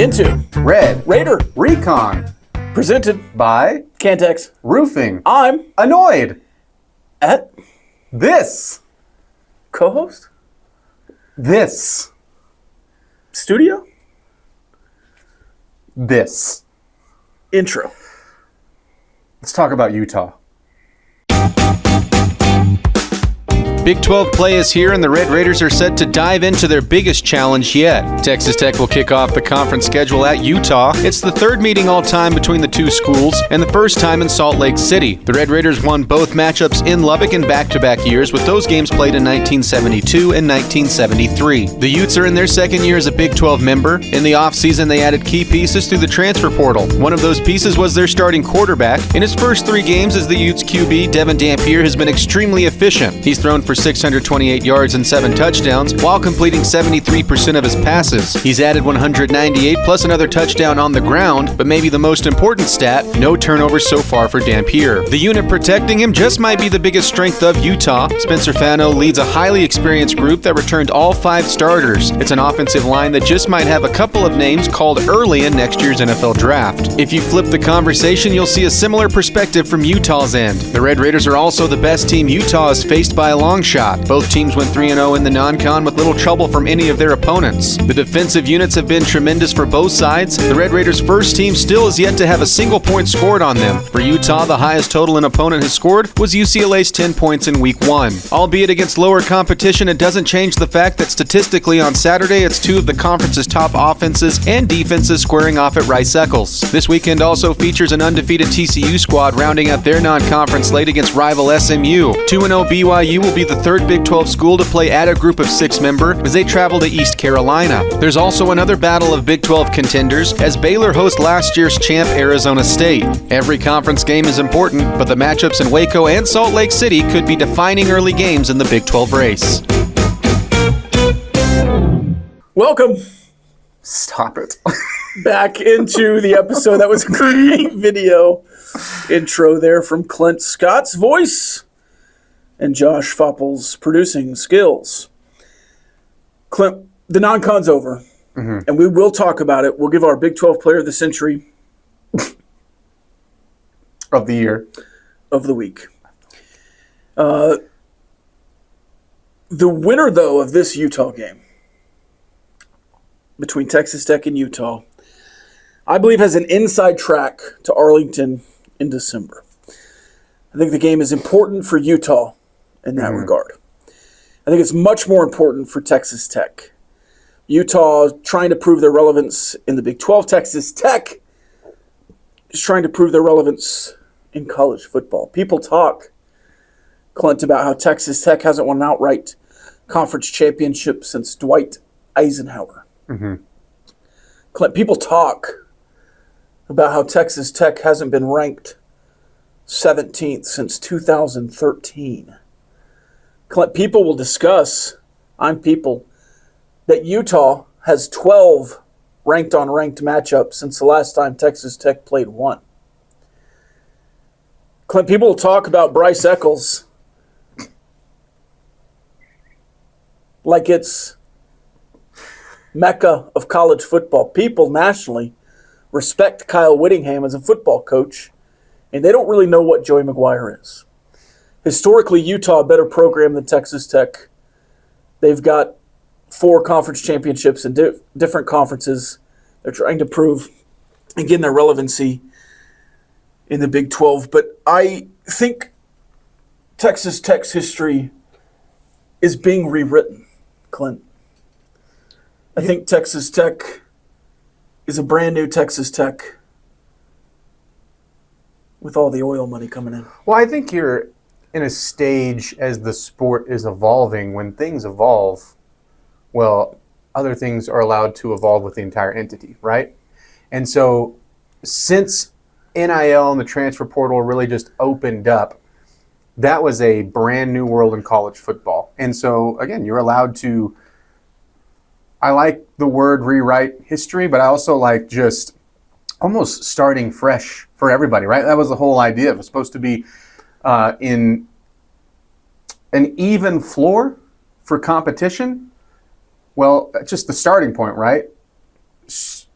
into Red Raider, Recon presented by Cantex. Roofing. I'm Annoyed. at This. co-host, This. studio, This. intro. Let's talk about Utah. Big 12 play is here, and the Red Raiders are set to dive into their biggest challenge yet. Texas Tech will kick off the conference schedule at Utah. It's the third meeting all time between the two schools, and the first time in Salt Lake City. The Red Raiders won both matchups in Lubbock in back-to-back years, with those games played in 1972 and 1973. The Utes are in their second year as a Big 12 member. In the offseason, they added key pieces through the transfer portal. One of those pieces was their starting quarterback. In his first 3 games as the Utes QB, Devon Dampier has been extremely efficient. He's thrown for 628 yards and 7 touchdowns, while completing 73% of his passes. He's added 198 plus another touchdown on the ground, but maybe the most important stat, no turnovers so far for Dampier. The unit protecting him just might be the biggest strength of Utah. Spencer Fano leads a highly experienced group that returned all 5 starters. It's an offensive line that just might have a couple of names called early in next year's NFL draft. If you flip the conversation, you'll see a similar perspective from Utah's end. The Red Raiders are also the best team Utah has faced by a long shot. Both teams went 3-0 in the non-con with little trouble from any of their opponents. The defensive units have been tremendous for both sides. The Red Raiders' first team still is yet to have a single point scored on them. For Utah, the highest total an opponent has scored was UCLA's 10 points in Week 1. Albeit against lower competition, it doesn't change the fact that statistically on Saturday, it's 2 of the conference's top offenses and defenses squaring off at Rice-Eccles. This weekend also features an undefeated TCU squad rounding out their non-conference slate against rival SMU. 2-0 BYU will be the third Big 12 school to play at a group of 6 member as they travel to East Carolina. There's also another battle of Big 12 contenders as Baylor hosts last year's champ Arizona State. Every conference game is important, but the matchups in Waco and Salt Lake City could be defining early games in the Big 12 race. Welcome Stop it. back into the episode. That was a great video intro there from Clint Scott's voice and Josh Foppel's producing skills. Clint, the non-con's over, and we will talk about it. We'll give our Big 12 Player of the Century Of the year. of the week. The winner, though, of this Utah game between Texas Tech and Utah, I believe has an inside track to Arlington in December. I think the game is important for Utah in that regard. I think it's much more important for Texas Tech. Utah trying to prove their relevance in the Big 12. Texas Tech is trying to prove their relevance in college football. People talk, Clint, about how Texas Tech hasn't won an outright conference championship since Dwight Eisenhower. Clint, people talk about how Texas Tech hasn't been ranked 17th since 2013. Clint, people will discuss, that Utah has 12 ranked-on-ranked matchups since the last time Texas Tech played one. Clint, people will talk about Bryce Eccles like it's Mecca of college football. People nationally respect Kyle Whittingham as a football coach, and they don't really know what Joey McGuire is. Historically, Utah, a better program than Texas Tech. They've got 4 conference championships in different conferences. They're trying to prove, again, their relevancy in the Big 12. But I think Texas Tech's history is being rewritten, Clint. I think Texas Tech is a brand new Texas Tech with all the oil money coming in. Well, I think you're in a stage as the sport is evolving. When things evolve, well, other things are allowed to evolve with the entire entity, right? And so since NIL and the transfer portal really just opened up, that was a brand new world in college football. And so, again, you're allowed to, I like the word rewrite history, but I also like just almost starting fresh for everybody, right? That was the whole idea. It was supposed to be in an even floor for competition. Well, just the starting point, right?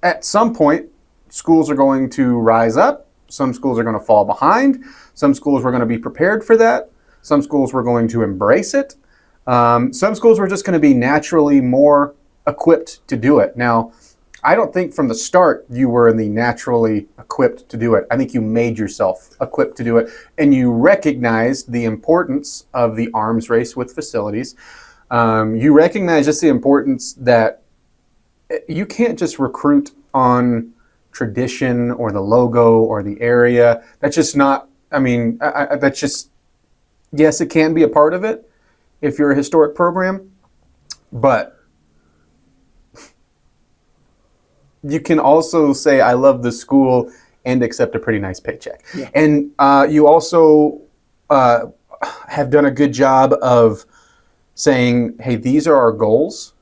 at some point, schools are going to rise up. Some schools are going to fall behind. Some schools were going to be prepared for that. Some schools were going to embrace it. Some schools were just going to be naturally more equipped to do it. Now, I don't think from the start you were in the naturally equipped to do it. I think you made yourself equipped to do it, and you recognized the importance of the arms race with facilities. You recognize just the importance that you can't just recruit on tradition or the logo or the area. That's just not, that's just, yes, it can be a part of it if you're a historic program, but you can also say, I love the school and accept a pretty nice paycheck. Yeah. And you also have done a good job of saying, hey, these are our goals.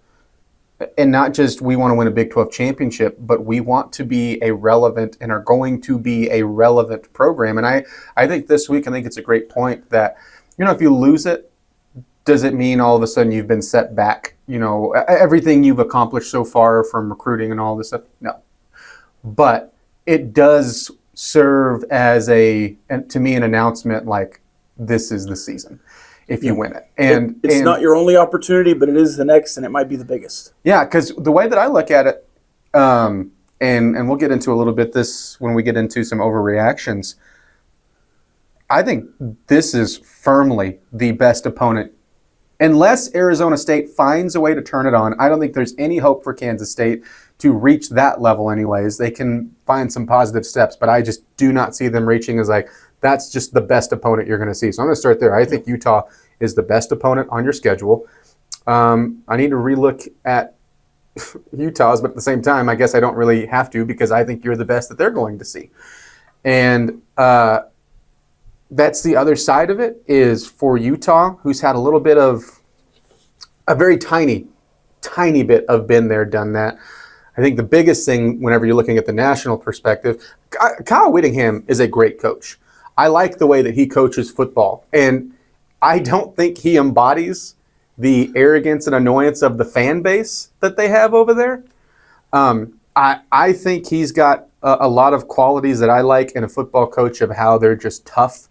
And not just we want to win a Big 12 championship, but we want to be a relevant and are going to be a relevant program. And I think this week, I think it's a great point that, if you lose it, does it mean all of a sudden you've been set back? Everything you've accomplished so far from recruiting and all this stuff? No. But it does serve as to me, an announcement like this is the season if you win it. And it's not your only opportunity, but it is the next, and it might be the biggest. Yeah, because the way that I look at it, and we'll get into a little bit this when we get into some overreactions, I think this is firmly the best opponent. Unless Arizona State finds a way to turn it on, I don't think there's any hope for Kansas State to reach that level anyways. They can find some positive steps, but I just do not see them reaching as that's just the best opponent you're going to see. So I'm going to start there. I think Utah is the best opponent on your schedule. I need to relook at Utah's, but at the same time, I guess I don't really have to because I think you're the best that they're going to see. And that's the other side of it is for Utah, who's had a little bit of a very tiny bit of been there, done that. I think the biggest thing whenever you're looking at the national perspective, Kyle Whittingham is a great coach. I like the way that he coaches football, and I don't think he embodies the arrogance and annoyance of the fan base that they have over there. I think he's got a lot of qualities that I like in a football coach of how they're just tough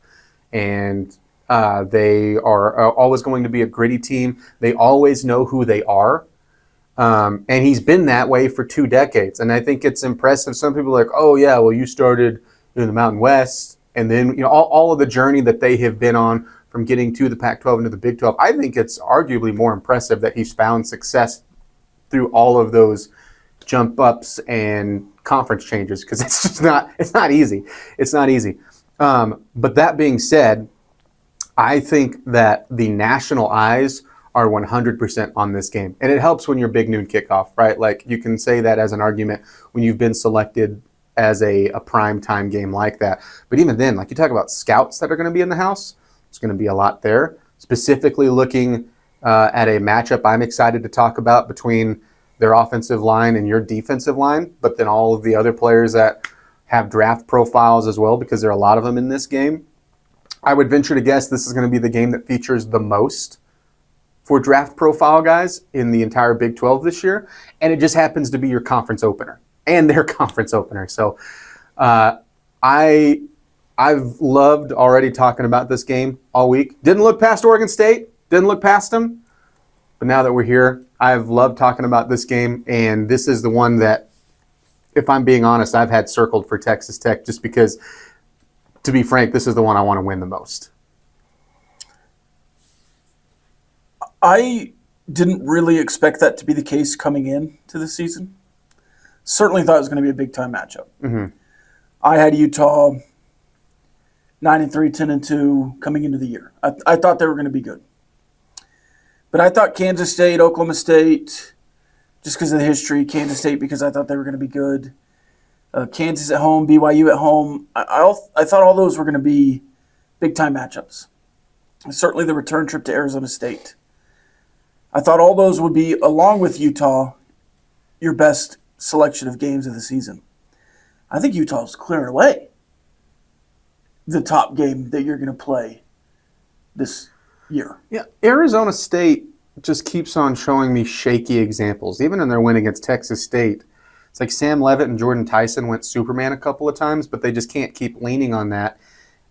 and they are always going to be a gritty team. They always know who they are. And he's been that way for 2 decades. And I think it's impressive. Some people are like, oh, yeah, well, you started in the Mountain West. And then, all of the journey that they have been on from getting to the Pac-12 into the Big 12. I think it's arguably more impressive that he's found success through all of those jump ups and conference changes because it's not easy. It's not easy. But that being said, I think that the national eyes are 100% on this game. And it helps when you're big noon kickoff, right? Like you can say that as an argument when you've been selected as a prime time game like that. But even then, like you talk about scouts that are going to be in the house, there's going to be a lot there. Specifically looking at a matchup I'm excited to talk about between their offensive line and your defensive line, but then all of the other players that have draft profiles as well, because there are a lot of them in this game. I would venture to guess this is going to be the game that features the most for draft profile guys in the entire Big 12 this year, and it just happens to be your conference opener and their conference opener. So I've loved already talking about this game all week. Didn't look past Oregon State, didn't look past them, but now that we're here, I've loved talking about this game, and this is the one that, if I'm being honest, I've had circled for Texas Tech just because, to be frank, this is the one I want to win the most. I didn't really expect that to be the case coming in to the season. Certainly thought it was going to be a big-time matchup. Mm-hmm. I had Utah 9-3, 10-2 coming into the year. I thought they were going to be good. But I thought Kansas State, Oklahoma State, just because of the history, Kansas State because I thought they were going to be good. Kansas at home, BYU at home. I thought all those were going to be big-time matchups. Certainly the return trip to Arizona State. I thought all those would be, along with Utah, your best selection of games of the season. I think Utah's clearing away the top game that you're going to play this year. Yeah, Arizona State just keeps on showing me shaky examples. Even in their win against Texas State, It's like Sam Levitt and Jordan Tyson went Superman a couple of times, but they just can't keep leaning on that.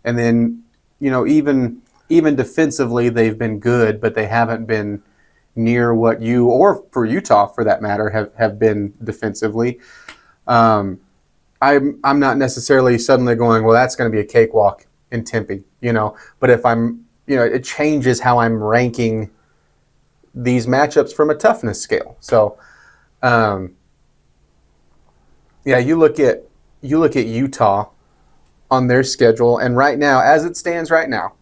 And then, even defensively, they've been good, but they haven't been near what you, or for Utah for that matter, have been defensively. I'm not necessarily suddenly going, well, that's going to be a cakewalk in Tempe, But if I'm, it changes how I'm ranking these matchups from a toughness scale. So, you look at Utah on their schedule, and right now, as it stands right now,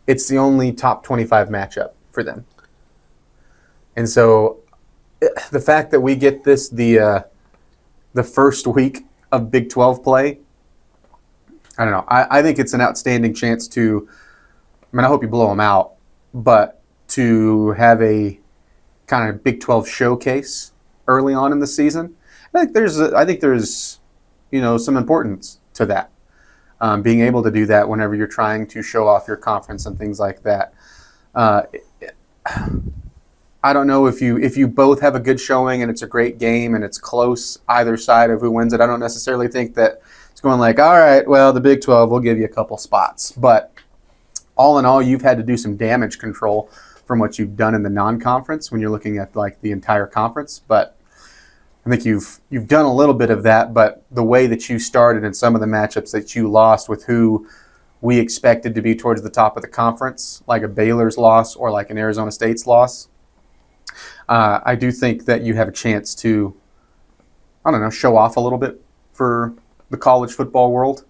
it's the only top 25 matchup for them. And so, the fact that we get this the first week of Big 12 play, I don't know. I think it's an outstanding chance to. I hope you blow them out, but to have a kind of Big 12 showcase early on in the season, I think there's some importance to that. Being able to do that whenever you're trying to show off your conference and things like that. I don't know if you both have a good showing and it's a great game and it's close either side of who wins it. I don't necessarily think that it's going like, all right, well, the Big 12 will give you a couple spots. But all in all, you've had to do some damage control from what you've done in the non-conference when you're looking at like the entire conference. But I think you've done a little bit of that, but the way that you started and some of the matchups that you lost with who we expected to be towards the top of the conference, like a Baylor's loss or like an Arizona State's loss, I do think that you have a chance to, show off a little bit for the college football world.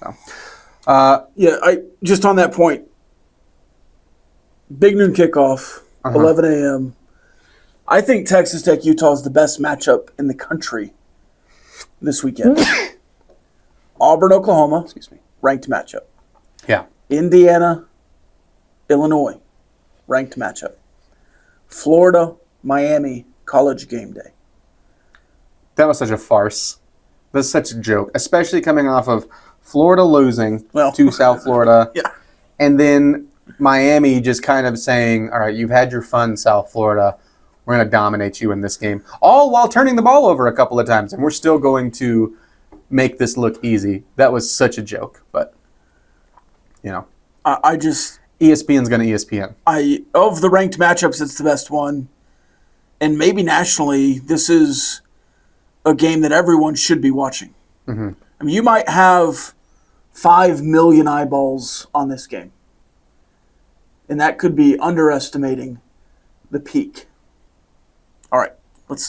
So, I just on that point, big noon kickoff, 11 a.m., I think Texas Tech Utah is the best matchup in the country this weekend. Auburn, Oklahoma, ranked matchup. Yeah. Indiana, Illinois, ranked matchup. Florida, Miami, college game day. That was such a farce. That's such a joke, especially coming off of Florida losing to South Florida. Yeah. And then Miami just kind of saying, all right, you've had your fun, South Florida. We're going to dominate you in this game. All while turning the ball over a couple of times. And we're still going to make this look easy. That was such a joke. But, I just... ESPN's going to ESPN. Of the ranked matchups, it's the best one. And maybe nationally, this is a game that everyone should be watching. Mm-hmm. I mean, you might have 5 million eyeballs on this game. And that could be underestimating the peak. All right, let's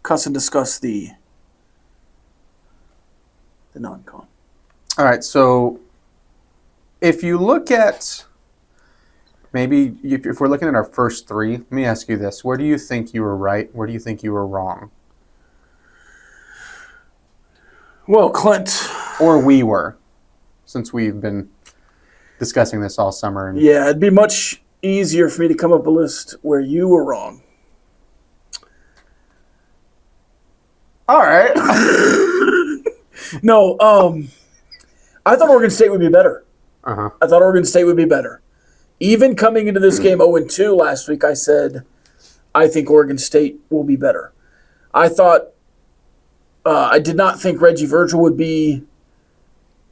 cuss and discuss the non-con. All right, so if you look at if we're looking at our first three, let me ask you this. Where do you think you were right? Where do you think you were wrong? Well, Clint. Or we were, since we've been discussing this all summer. Yeah, it'd be much easier for me to come up with a list where you were wrong. All right. No, I thought Oregon State would be better. Uh-huh. I thought Oregon State would be better. Even coming into this game 0-2 last week, I said, I think Oregon State will be better. I did not think Reggie Virgil would be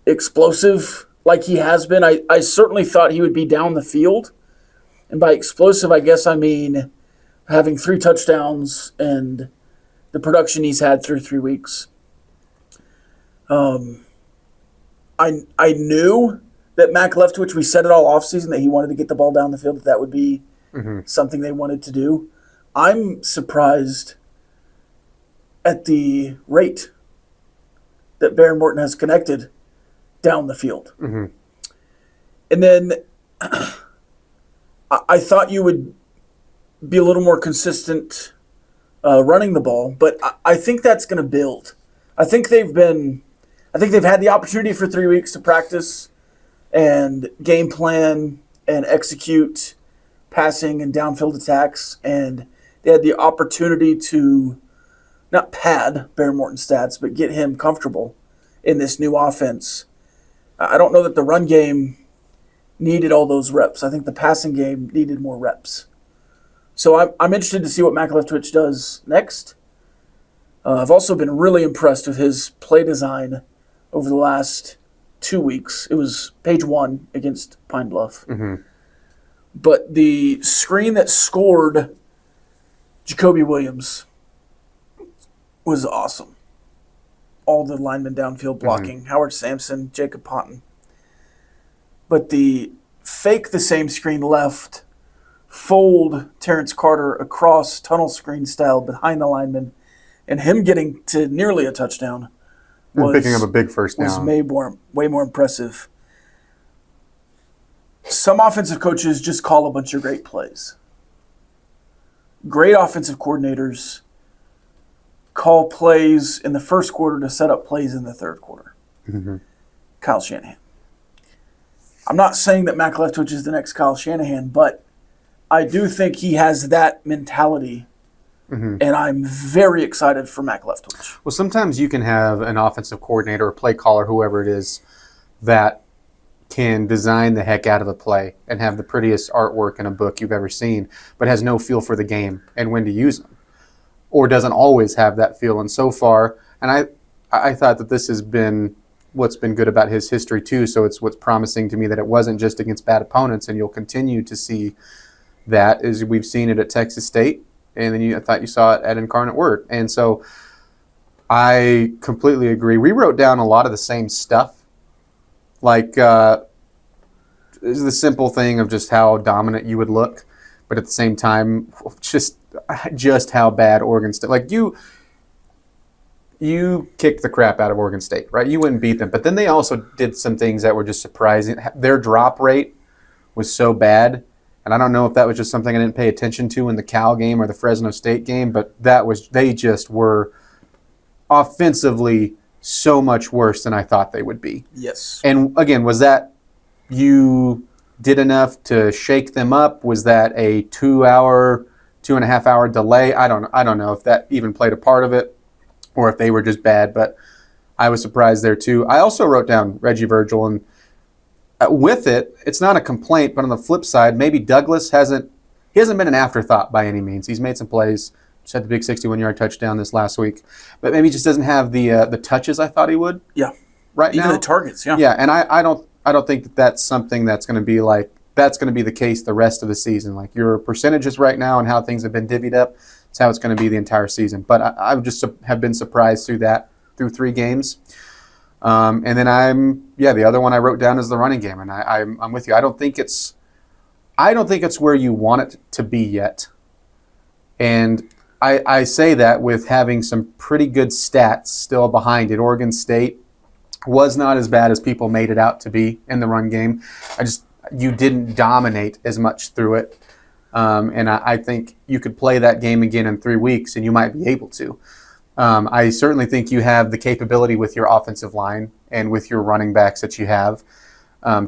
explosive like he has been. I certainly thought he would be down the field. And by explosive, I guess I mean having 3 touchdowns and the production he's had through 3 weeks. I knew that Mac Leftwich, we said it all offseason, that he wanted to get the ball down the field, that would be something they wanted to do. I'm surprised at the rate that Barron Morton has connected down the field. Mm-hmm. And then I thought you would be a little more consistent running the ball, but I think that's going to build. I think they've had the opportunity for 3 weeks to practice and game plan and execute passing and downfield attacks, and they had the opportunity to not pad Barron Morton's stats, but get him comfortable in this new offense. I don't know that the run game needed all those reps. I think the passing game needed more reps. So I'm interested to see what Mac Leftwich does next. I've also been really impressed with his play design over the last 2 weeks. It was page 1 against Pine Bluff. Mm-hmm. But the screen that scored Jacoby Williams was awesome. All the linemen downfield blocking, Howard Sampson, Jacob Ponton. But the fake the same screen left, fold Terrence Carter across tunnel screen style behind the lineman, and him getting to nearly a touchdown was picking up a big first down. way more impressive. Some offensive coaches just call a bunch of great plays. Great offensive coordinators call plays in the first quarter to set up plays in the third quarter. Mm-hmm. Kyle Shanahan. I'm not saying that Mac Leftwich is the next Kyle Shanahan, but I do think he has that mentality, and I'm very excited for Mac Leftwich. Well, sometimes you can have an offensive coordinator or play caller, whoever it is, that can design the heck out of a play and have the prettiest artwork in a book you've ever seen, but has no feel for the game and when to use them, or doesn't always have that feel. And so far, and I thought that this has been what's been good about his history too, so it's what's promising to me that it wasn't just against bad opponents, and you'll continue to see that as we've seen it at Texas State, and then I thought you saw it at Incarnate Word. And so I completely agree. We wrote down a lot of the same stuff, like is the simple thing of just how dominant you would look, but at the same time, just how bad Oregon State. Like you kicked the crap out of Oregon State, right? You wouldn't beat them, but then they also did some things that were just surprising. Their drop rate was so bad, and I don't know if that was just something I didn't pay attention to in the Cal game or the Fresno State game, but they just were offensively so much worse than I thought they would be. Yes. And again, was that you did enough to shake them up? Was that a 2.5 hour delay? I don't know if that even played a part of it or if they were just bad, but I was surprised there too. I also wrote down Reggie Virgil, and with it, it's not a complaint, but on the flip side, maybe Douglas hasn't been an afterthought by any means. He's made some plays. Just had the big 61-yard touchdown this last week, but maybe he just doesn't have the touches I thought he would. Yeah. Right now. Even the targets. Yeah. Yeah, and I don't think that that's something that's going to be the case the rest of the season. Like your percentages right now and how things have been divvied up, it's how it's going to be the entire season. But I just have been surprised through 3 games. And then the other one I wrote down is the running game, and I'm with you. I don't think it's where you want it to be yet. And I say that with having some pretty good stats still behind it. Oregon State was not as bad as people made it out to be in the run game. You didn't dominate as much through it. And I think you could play that game again in 3 weeks, and you might be able to. I certainly think you have the capability with your offensive line and with your running backs that you have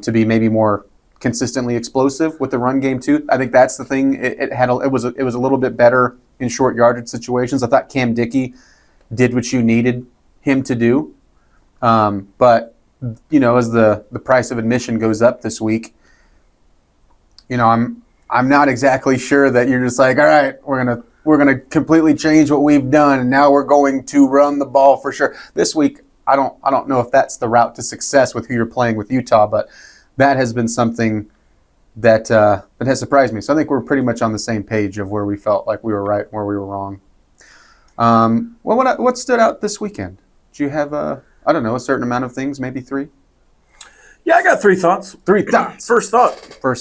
to be maybe more consistently explosive with the run game too. I think that's the thing. It was a little bit better in short yardage situations. I thought Cam Dickey did what you needed him to do. But as the price of admission goes up this week, I'm not exactly sure that you're just like, all right, we're gonna completely change what we've done, and now we're going to run the ball for sure. This week, I don't know if that's the route to success with who you're playing with Utah, but that has been something that has surprised me. So I think we're pretty much on the same page of where we felt like we were right and where we were wrong. What stood out this weekend? Do you have a certain amount of things, maybe 3? Yeah, I got 3 thoughts. 3 thoughts. First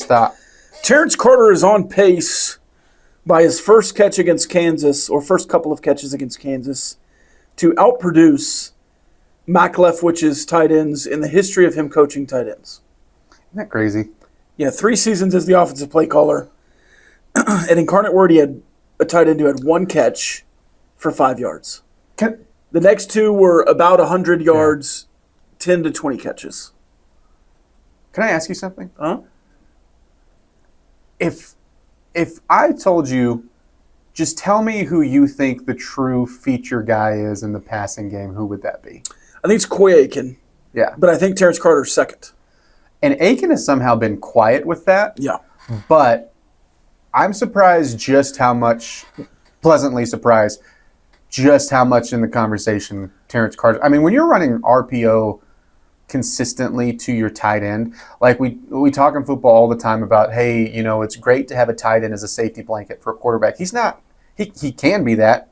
thought. Terrence Carter is on pace by his first catch against Kansas, or first couple of catches against Kansas, to outproduce Mac Leftwich's tight ends in the history of him coaching tight ends. Isn't that crazy? Yeah, 3 seasons as the offensive play caller. At Incarnate Word, he had a tight end who had 1 catch for 5 yards. The next 2 were about 100 yards, 10 to 20 catches. Can I ask you something? Huh? If I told you, just tell me who you think the true feature guy is in the passing game, who would that be? I think it's Coy Aiken. Yeah. But I think Terrence Carter's second. And Aiken has somehow been quiet with that. Yeah. But I'm surprised just how much, pleasantly surprised, just how much in the conversation Terrence Carter. I mean, when you're running RPO consistently to your tight end, like we talk in football all the time about, hey, it's great to have a tight end as a safety blanket for a quarterback. He's not. He can be that.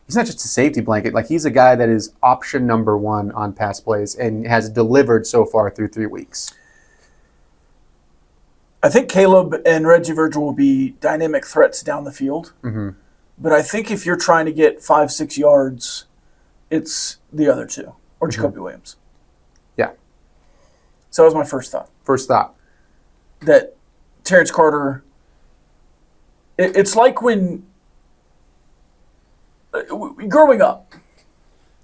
He's not just a safety blanket. Like, he's a guy that is option number one on pass plays and has delivered so far through 3 weeks. I think Caleb and Reggie Virgil will be dynamic threats down the field. Mm-hmm. But I think if you're trying to get 5-6 yards, it's the other two, or Jacoby Williams. Yeah. So that was my first thought. First thought. That Terrence Carter, it's like when, growing up,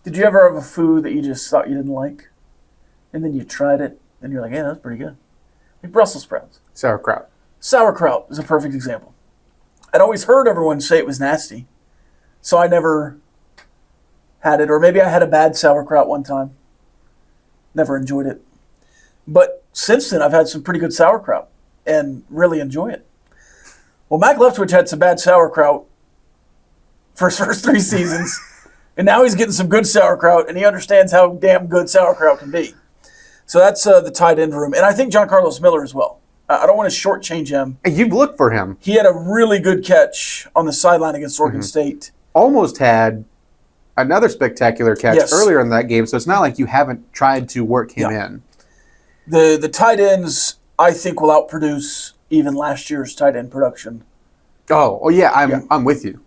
did you ever have a food that you just thought you didn't like? And then you tried it, and you're like, yeah, that's pretty good. Like Brussels sprouts. Sauerkraut. Sauerkraut is a perfect example. I'd always heard everyone say it was nasty, so I never had it. Or maybe I had a bad sauerkraut one time. Never enjoyed it. But since then, I've had some pretty good sauerkraut and really enjoy it. Well, Mac Leftwich had some bad sauerkraut for his first 3 seasons, and now he's getting some good sauerkraut, and he understands how damn good sauerkraut can be. So that's the tight end room. And I think John Carlos Miller as well. I don't want to shortchange him. You've looked for him. He had a really good catch on the sideline against Oregon State. Almost had another spectacular catch earlier in that game, so it's not like you haven't tried to work him in. The tight ends, I think, will outproduce even last year's tight end production. Oh yeah, I'm with you.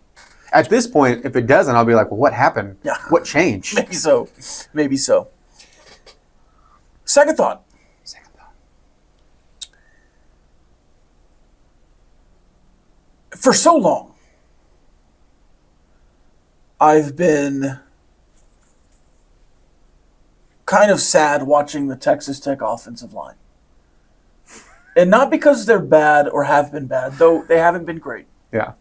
At this point, if it doesn't, I'll be like, well, what happened? Yeah. What changed? Maybe so. Second thought. For so long, I've been kind of sad watching the Texas Tech offensive line. And not because they're bad or have been bad, though they haven't been great. Yeah.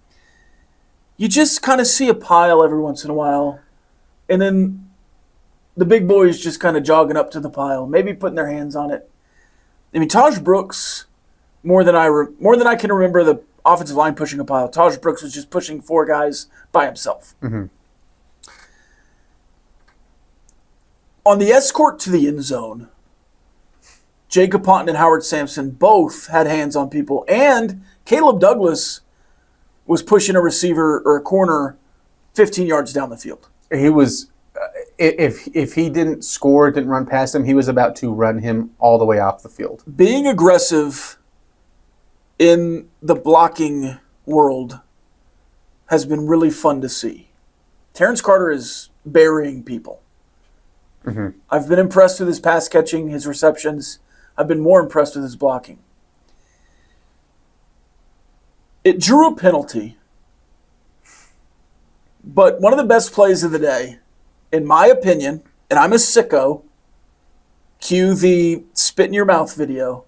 You just kind of see a pile every once in a while, and then the big boys just kind of jogging up to the pile, maybe putting their hands on it. I mean, Taj Brooks, more than I can remember the offensive line pushing a pile, Taj Brooks was just pushing 4 guys by himself. Mm-hmm. On the escort to the end zone, Jacob Ponton and Howard Sampson both had hands on people, and Caleb Douglas was pushing a receiver or a corner 15 yards down the field. He was, if he didn't score, didn't run past him, he was about to run him all the way off the field. Being aggressive in the blocking world has been really fun to see. Terrence Carter is burying people. Mm-hmm. I've been impressed with his pass catching, his receptions. I've been more impressed with his blocking. It drew a penalty, but one of the best plays of the day, in my opinion, and I'm a sicko, cue the spit in your mouth video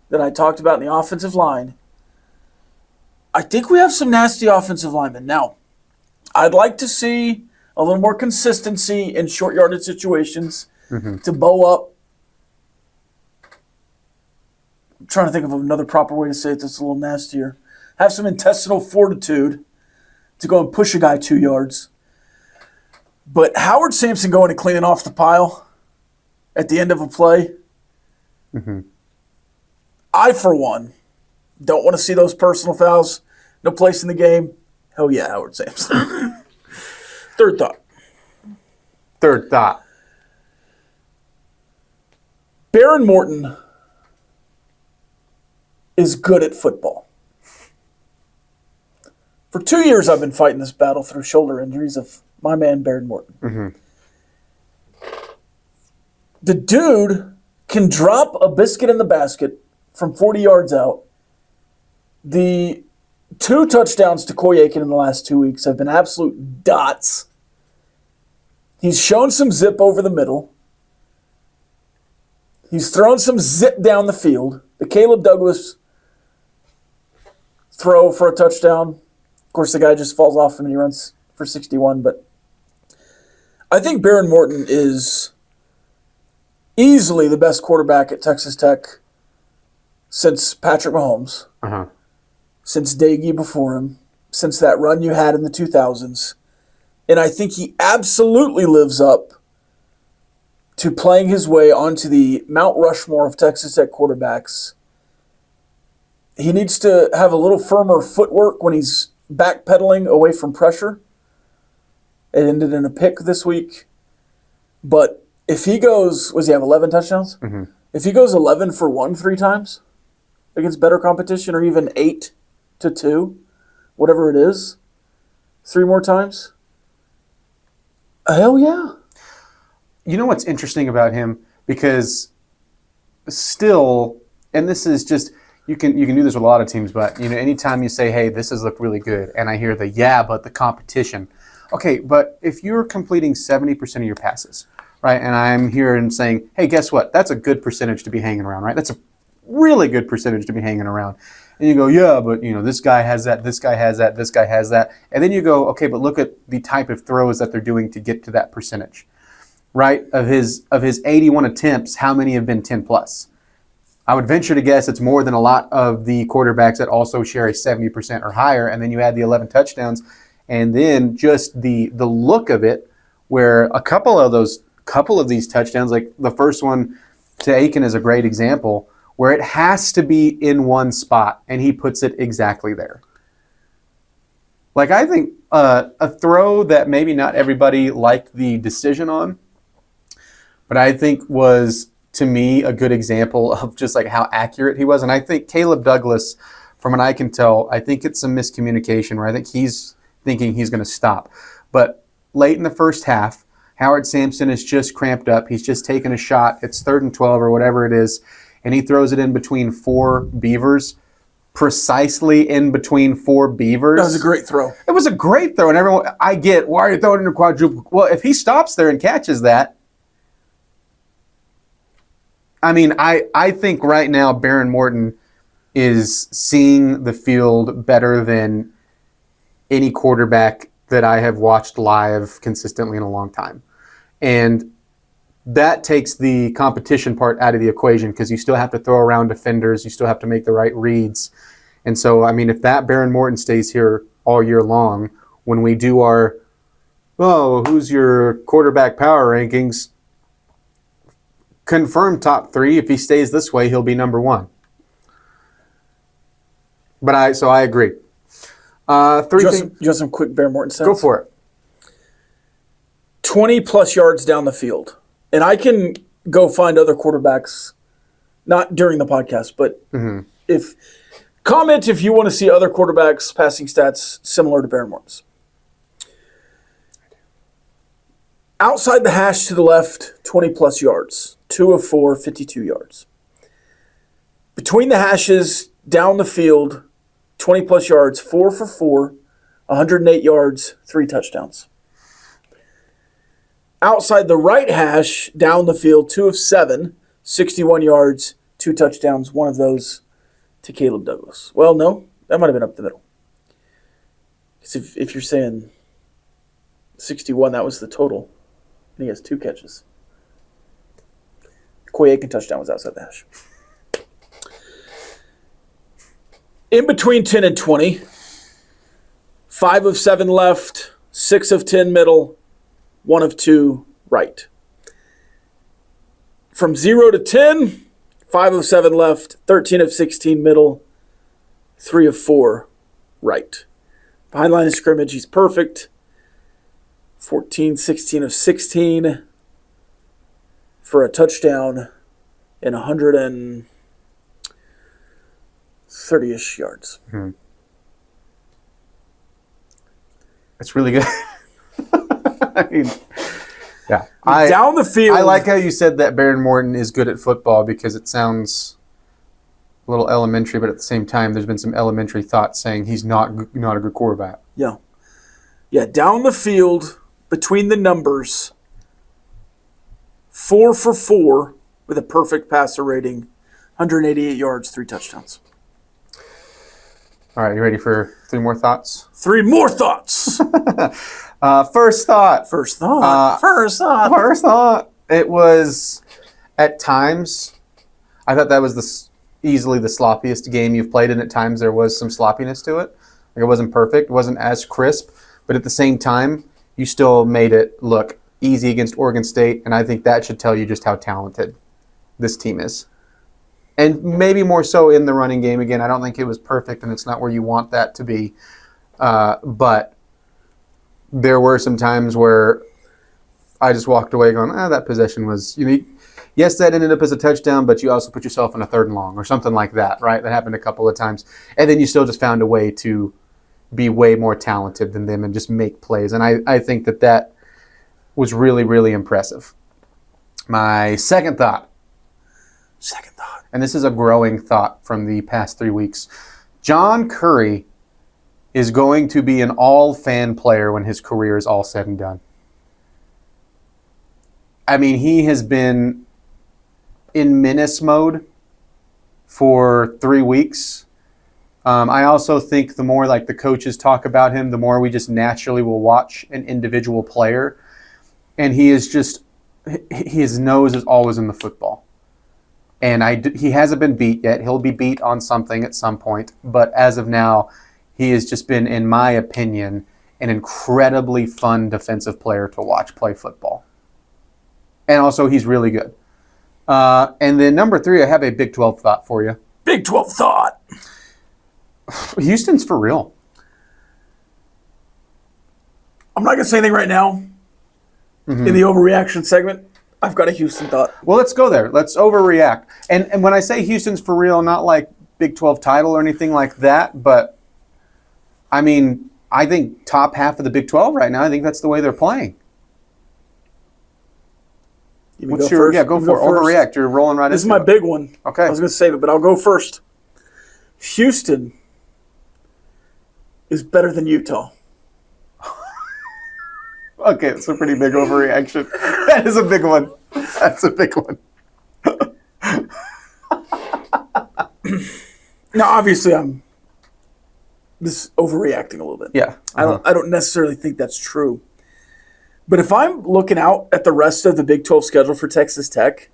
that I talked about in the offensive line. I think we have some nasty offensive linemen. Now, I'd like to see a little more consistency in short yardage situations to bow up. I'm trying to think of another proper way to say it that's a little nastier. Have some intestinal fortitude to go and push a guy 2 yards. But Howard Sampson going and cleaning off the pile at the end of a play, I, for one, don't want to see those personal fouls. No place in the game. Hell yeah, Howard Sampson. Third thought. Baron Morton is good at football. For 2 years, I've been fighting this battle through shoulder injuries of my man, Baron Morton. The dude can drop a biscuit in the basket from 40 yards out. The 2 touchdowns to Coy Aiken in the last 2 weeks have been absolute dots. He's shown some zip over the middle. He's thrown some zip down the field. The Caleb Douglas throw for a touchdown. Of course, the guy just falls off him and he runs for 61. But I think Baron Morton is easily the best quarterback at Texas Tech since Patrick Mahomes, since Daggy before him, since that run you had in the 2000s. And I think he absolutely lives up to playing his way onto the Mount Rushmore of Texas Tech quarterbacks. He needs to have a little firmer footwork when he's backpedaling away from pressure. It ended in a pick this week. But if he goes, he have 11 touchdowns? Mm-hmm. If he goes 11 for 1 3 times against better competition, or even 8 to 2, whatever it is, 3 more times, hell yeah. You know what's interesting about him? Because still, and this is just, you can do this with a lot of teams, but anytime you say, hey, this has looked really good, and I hear but the competition. Okay, but if you're completing 70% of your passes, right, and I'm here and saying, hey, guess what? That's a good percentage to be hanging around, right? That's a really good percentage to be hanging around. And you go, yeah, but this guy has that, this guy has that, this guy has that. And then you go, okay, but look at the type of throws that they're doing to get to that percentage, right? Of his 81 attempts, how many have been 10 plus? I would venture to guess it's more than a lot of the quarterbacks that also share a 70% or higher. And then you add the 11 touchdowns, and then just the look of it, where a couple of these touchdowns, like the first one to Aiken is a great example, where it has to be in one spot, and he puts it exactly there. Like, I think a throw that maybe not everybody liked the decision on, but I think was, to me, a good example of just like how accurate he was. And I think Caleb Douglas, from what I can tell, I think it's some miscommunication where I think he's thinking he's going to stop. But late in the first half, Howard Sampson is just cramped up. He's just taken a shot. It's 3rd and 12 or whatever it is. And he throws it in between 4 Beavers, precisely in between 4 Beavers. That was a great throw. It was a great throw. And everyone, I get, why are you throwing it in a quadruple? Well, if he stops there and catches that, I mean, I think right now Baron Morton is seeing the field better than any quarterback that I have watched live consistently in a long time. And that takes the competition part out of the equation because you still have to throw around defenders. You still have to make the right reads. And so, I mean, if that Baron Morton stays here all year long, when we do our, who's your quarterback power rankings, confirmed top 3. If he stays this way, he'll be number 1. But I agree. You want some quick Baron Morton stats? Go for it. 20 plus yards down the field. And I can go find other quarterbacks, not during the podcast, but comment if you want to see other quarterbacks passing stats similar to Baron Morton's. Outside the hash to the left, 20 plus yards. 2 of 4, 52 yards. Between the hashes, down the field, 20 plus yards, 4 for 4, 108 yards, 3 touchdowns. Outside the right hash, down the field, 2 of 7, 61 yards, 2 touchdowns, one of those to Caleb Douglas. Well, no, that might have been up the middle. Because if you're saying 61, that was the total. And he has 2 catches. Koy Aiken touchdown was outside the hash. In between 10 and 20, 5 of 7 left, 6 of 10 middle, 1 of 2 right. From 0 to 10, 5 of 7 left, 13 of 16 middle, 3 of 4 right. Behind line of scrimmage, he's perfect. 14, 16 of 16 for a touchdown and 130-ish yards. Mm-hmm. That's really good. I mean, yeah. Down the field. I like how you said that Baron Morton is good at football because it sounds a little elementary, but at the same time, there's been some elementary thoughts saying he's not a good quarterback. Yeah. Yeah, down the field, between the numbers, 4 for 4 with a perfect passer rating, 188 yards, 3 touchdowns. All right, you ready for 3 more thoughts? 3 more thoughts. First thought. First thought. It was, at times, I thought that was easily the sloppiest game you've played, and at times there was some sloppiness to it. Like, it wasn't perfect, it wasn't as crisp, but at the same time, you still made it look easy against Oregon State, and I think that should tell you just how talented this team is. And maybe more so in the running game. Again, I don't think it was perfect, and it's not where you want that to be. But there were some times where I just walked away going, that possession was unique. Yes, that ended up as a touchdown, but you also put yourself in a 3rd and long or something like that, right? That happened a couple of times. And then you still just found a way to be way more talented than them and just make plays. And I think that was really, really impressive. My second thought, and this is a growing thought from the past 3 weeks, John Curry is going to be an all-fan player when his career is all said and done. I mean, he has been in menace mode for 3 weeks. I also think the more like the coaches talk about him, the more we just naturally will watch an individual player. And he is just, his nose is always in the football. And he hasn't been beat yet. He'll be beat on something at some point. But as of now, he has just been, in my opinion, an incredibly fun defensive player to watch play football. And also, he's really good. And then number 3, I have a Big 12 thought for you. Big 12 thought. Houston's for real. I'm not going to say anything right now in the overreaction segment. I've got a Houston thought. Well, let's go there. Let's overreact. And when I say Houston's for real, not like Big 12 title or anything like that, but I mean, I think top half of the Big 12 right now, I think that's the way they're playing. What's your, yeah, go for it. Overreact. You're rolling right into it. This is my big one. Okay. I was going to save it, but I'll go first. Houston is better than Utah. Okay, it's a pretty big overreaction. That is a big one. That's a big one. Now, obviously, I'm just overreacting a little bit. Yeah. I don't necessarily think that's true. But if I'm looking out at the rest of the Big 12 schedule for Texas Tech,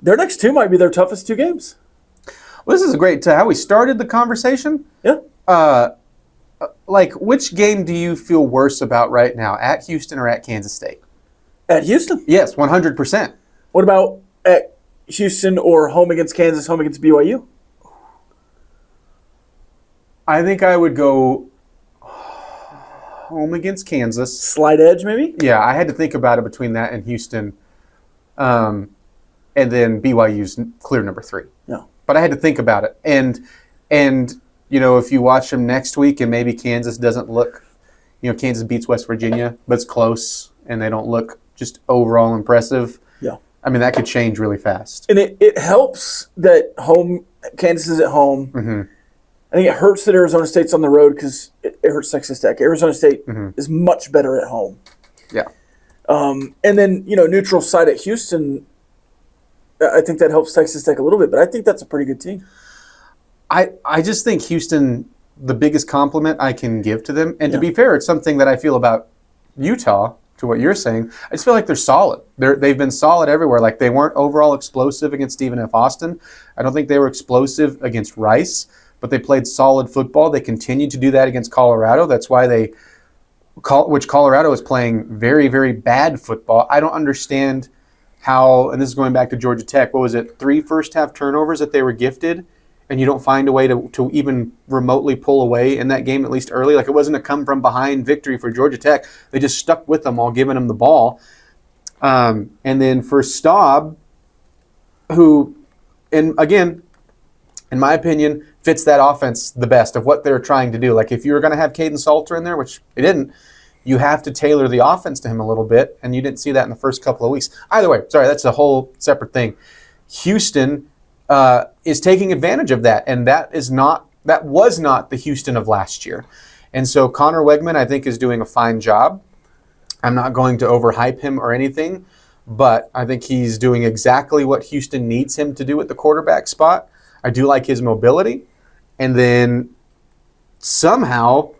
their next 2 might be their toughest 2 games. Well, this is great to how we started the conversation. Yeah. Like, which game do you feel worse about right now, at Houston or at Kansas State? At Houston? Yes, 100%. What about at Houston or home against Kansas, home against BYU? I think I would go home against Kansas. Slight edge, maybe? Yeah, I had to think about it between that and Houston. And then BYU's clear number 3. No. But I had to think about it. And you know, if you watch them next week and maybe Kansas doesn't look, you know, Kansas beats West Virginia, but it's close and they don't look just overall impressive. Yeah. I mean, that could change really fast. And it helps that Kansas is at home. Mm-hmm. I think it hurts that Arizona State's on the road because it hurts Texas Tech. Arizona State is much better at home. Yeah. And then, you know, neutral side at Houston, I think that helps Texas Tech a little bit, but I think that's a pretty good team. I just think Houston, the biggest compliment I can give to them, and to be fair, it's something that I feel about Utah, to what you're saying. I just feel like they're solid. They've been solid everywhere. Like, they weren't overall explosive against Stephen F. Austin. I don't think they were explosive against Rice, but they played solid football. They continued to do that against Colorado. That's why which Colorado is playing very, very bad football. I don't understand how, and this is going back to Georgia Tech, what was it, 3 first-half turnovers that they were gifted, and you don't find a way to even remotely pull away in that game, at least early. Like, it wasn't a come-from-behind victory for Georgia Tech. They just stuck with them while giving them the ball. And then for Staub, who, and again, in my opinion, fits that offense the best of what they're trying to do. Like, if you were going to have Caden Salter in there, which they didn't, you have to tailor the offense to him a little bit, and you didn't see that in the first couple of weeks. Either way, sorry, that's a whole separate thing. Houston is taking advantage of that, and that was not the Houston of last year. And so Connor Wegman, I think, is doing a fine job. I'm not going to overhype him or anything, but I think he's doing exactly what Houston needs him to do at the quarterback spot. I do like his mobility. And then somehow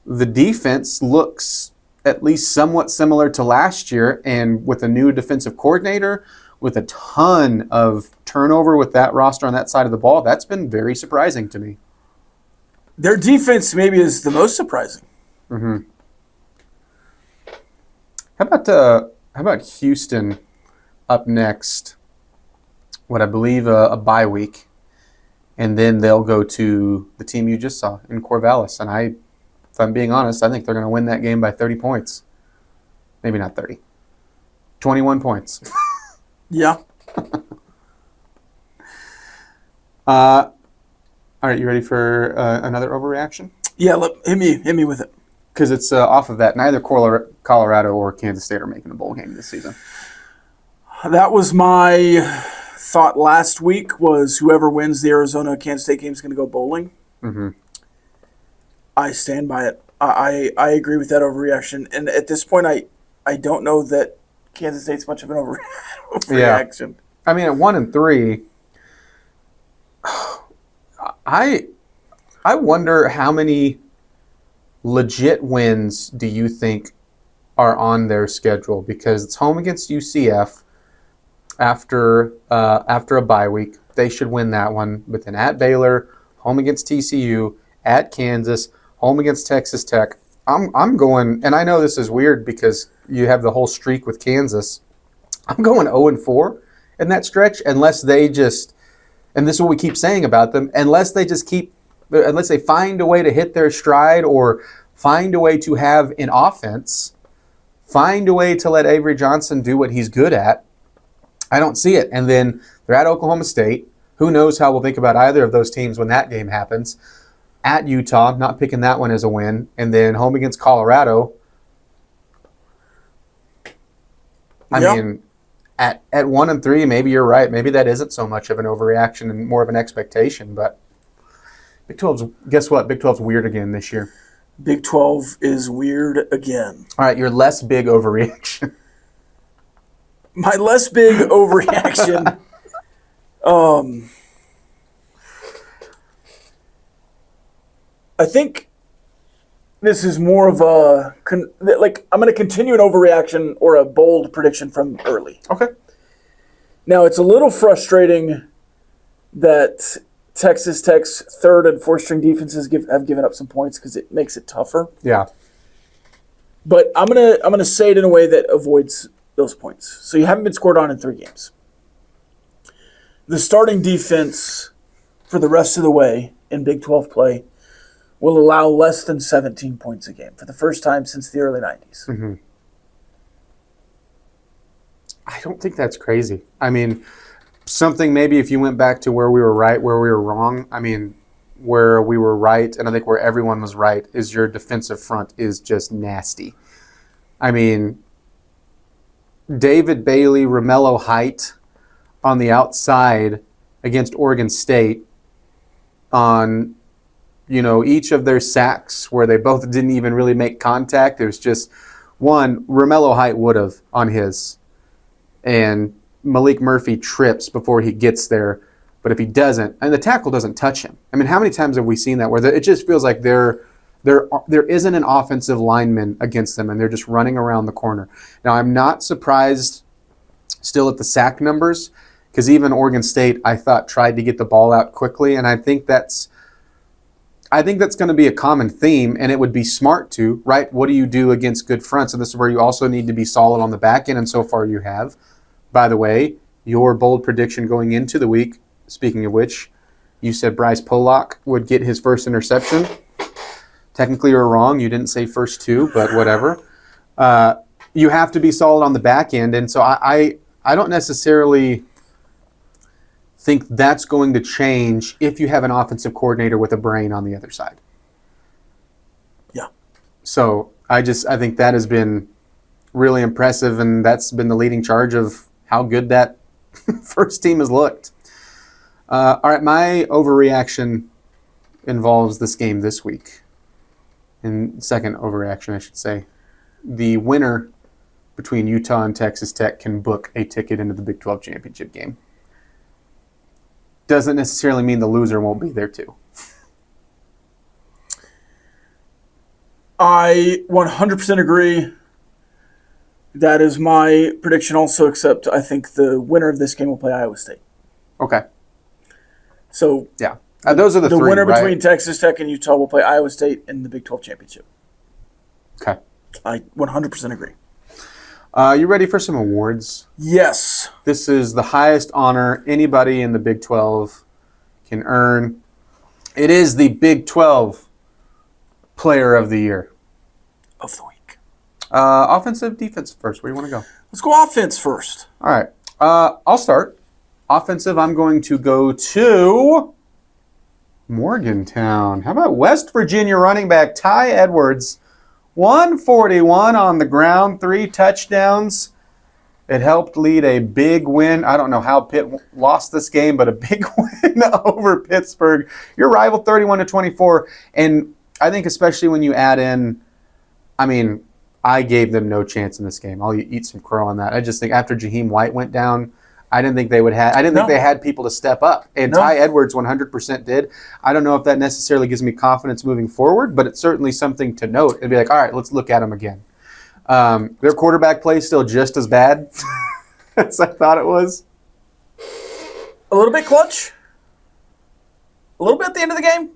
the defense looks at least somewhat similar to last year, and with a new defensive coordinator, with a ton of turnover with that roster on that side of the ball, that's been very surprising to me. Their defense maybe is the most surprising. Mm-hmm. How about Houston up next? What I believe a bye week, and then they'll go to the team you just saw in Corvallis. And if I'm being honest, I think they're going to win that game by 30 points. Maybe not 30. 21 points. Yeah. All right, you ready for another overreaction? Yeah, hit me with it. Because it's off of that. Neither Colorado or Kansas State are making a bowl game this season. That was my thought last week, was whoever wins the Arizona-Kansas State game is going to go bowling. Mm-hmm. I stand by it. I agree with that overreaction. And at this point, I don't know that Kansas State's much of an overreaction. Yeah. I mean, at 1-3, I wonder how many legit wins do you think are on their schedule? Because it's home against UCF after a bye week. They should win that one. But then at Baylor, home against TCU, at Kansas, home against Texas Tech. I'm going, and I know this is weird because you have the whole streak with Kansas. I'm going 0-4 in that stretch unless they just, and this is what we keep saying about them, unless they find a way to hit their stride or find a way to have an offense, find a way to let Avery Johnson do what he's good at. I don't see it. And then they're at Oklahoma State. Who knows how we'll think about either of those teams when that game happens. At Utah, not picking that one as a win. And then home against Colorado. I mean, at 1-3, maybe you're right. Maybe that isn't so much of an overreaction and more of an expectation. But Big 12's, guess what? Big 12's weird again this year. Big 12 is weird again. All right, your less big overreaction. My less big overreaction. I think this is more of I'm going to continue an overreaction or a bold prediction from early. Okay. Now, it's a little frustrating that Texas Tech's third and fourth string defenses have given up some points because it makes it tougher. Yeah. But I'm gonna say it in a way that avoids those points. So you haven't been scored on in 3 games. The starting defense for the rest of the way in Big 12 play will allow less than 17 points a game for the first time since the early 90s. Mm-hmm. I don't think that's crazy. I mean, something maybe if you went back to where we were right, where we were wrong. I mean, where we were right, and I think where everyone was right, is your defensive front is just nasty. I mean, David Bailey, Romello Height on the outside against Oregon State on, each of their sacks where they both didn't even really make contact. It was just one, Romello Height would have on his, and Malik Murphy trips before he gets there. But if he doesn't, and the tackle doesn't touch him. I mean, how many times have we seen that where it just feels like there isn't an offensive lineman against them and they're just running around the corner. Now, I'm not surprised still at the sack numbers because even Oregon State, I thought, tried to get the ball out quickly, and I think that's going to be a common theme, and it would be smart to, right? What do you do against good fronts? And this is where you also need to be solid on the back end, and so far you have. By the way, your bold prediction going into the week, speaking of which, you said Bryce Pollock would get his first interception. Technically, you're wrong. You didn't say first 2, but whatever. You have to be solid on the back end, and so I don't necessarily think that's going to change if you have an offensive coordinator with a brain on the other side. Yeah. So I think that has been really impressive, and that's been the leading charge of how good that first team has looked. All right, my overreaction involves this game this week. And second overreaction, I should say. The winner between Utah and Texas Tech can book a ticket into the Big 12 championship game. Doesn't necessarily mean the loser won't be there too. I 100% agree. That is my prediction also, except I think the winner of this game will play Iowa State. Okay. So yeah, those are the three, winner right? between Texas Tech and Utah will play Iowa State in the Big 12 championship. Okay. I 100% agree. You ready for some awards? Yes. This is the highest honor anybody in the Big 12 can earn. It is the Big 12 Player of the Year. Of the week. Offensive, defensive first. Where do you want to go? Let's go offense first. All right. I'll start. Offensive, I'm going to go to Morgantown. How about West Virginia running back Ty Edwards? 141 on the ground, 3 touchdowns. It helped lead a big win. I don't know how Pitt lost this game, but a big win over Pittsburgh. Your rival 31-24. And I think especially when you add in, I gave them no chance in this game. I'll eat some crow on that. I just think after Jaheim White went down, I didn't think they would have. I didn't think they had people to step up, and Ty Edwards 100% did. I don't know if that necessarily gives me confidence moving forward, but it's certainly something to note. It'd be like, all right, let's look at him again. Their quarterback play is still just as bad as I thought it was. A little bit clutch. A little bit at the end of the game.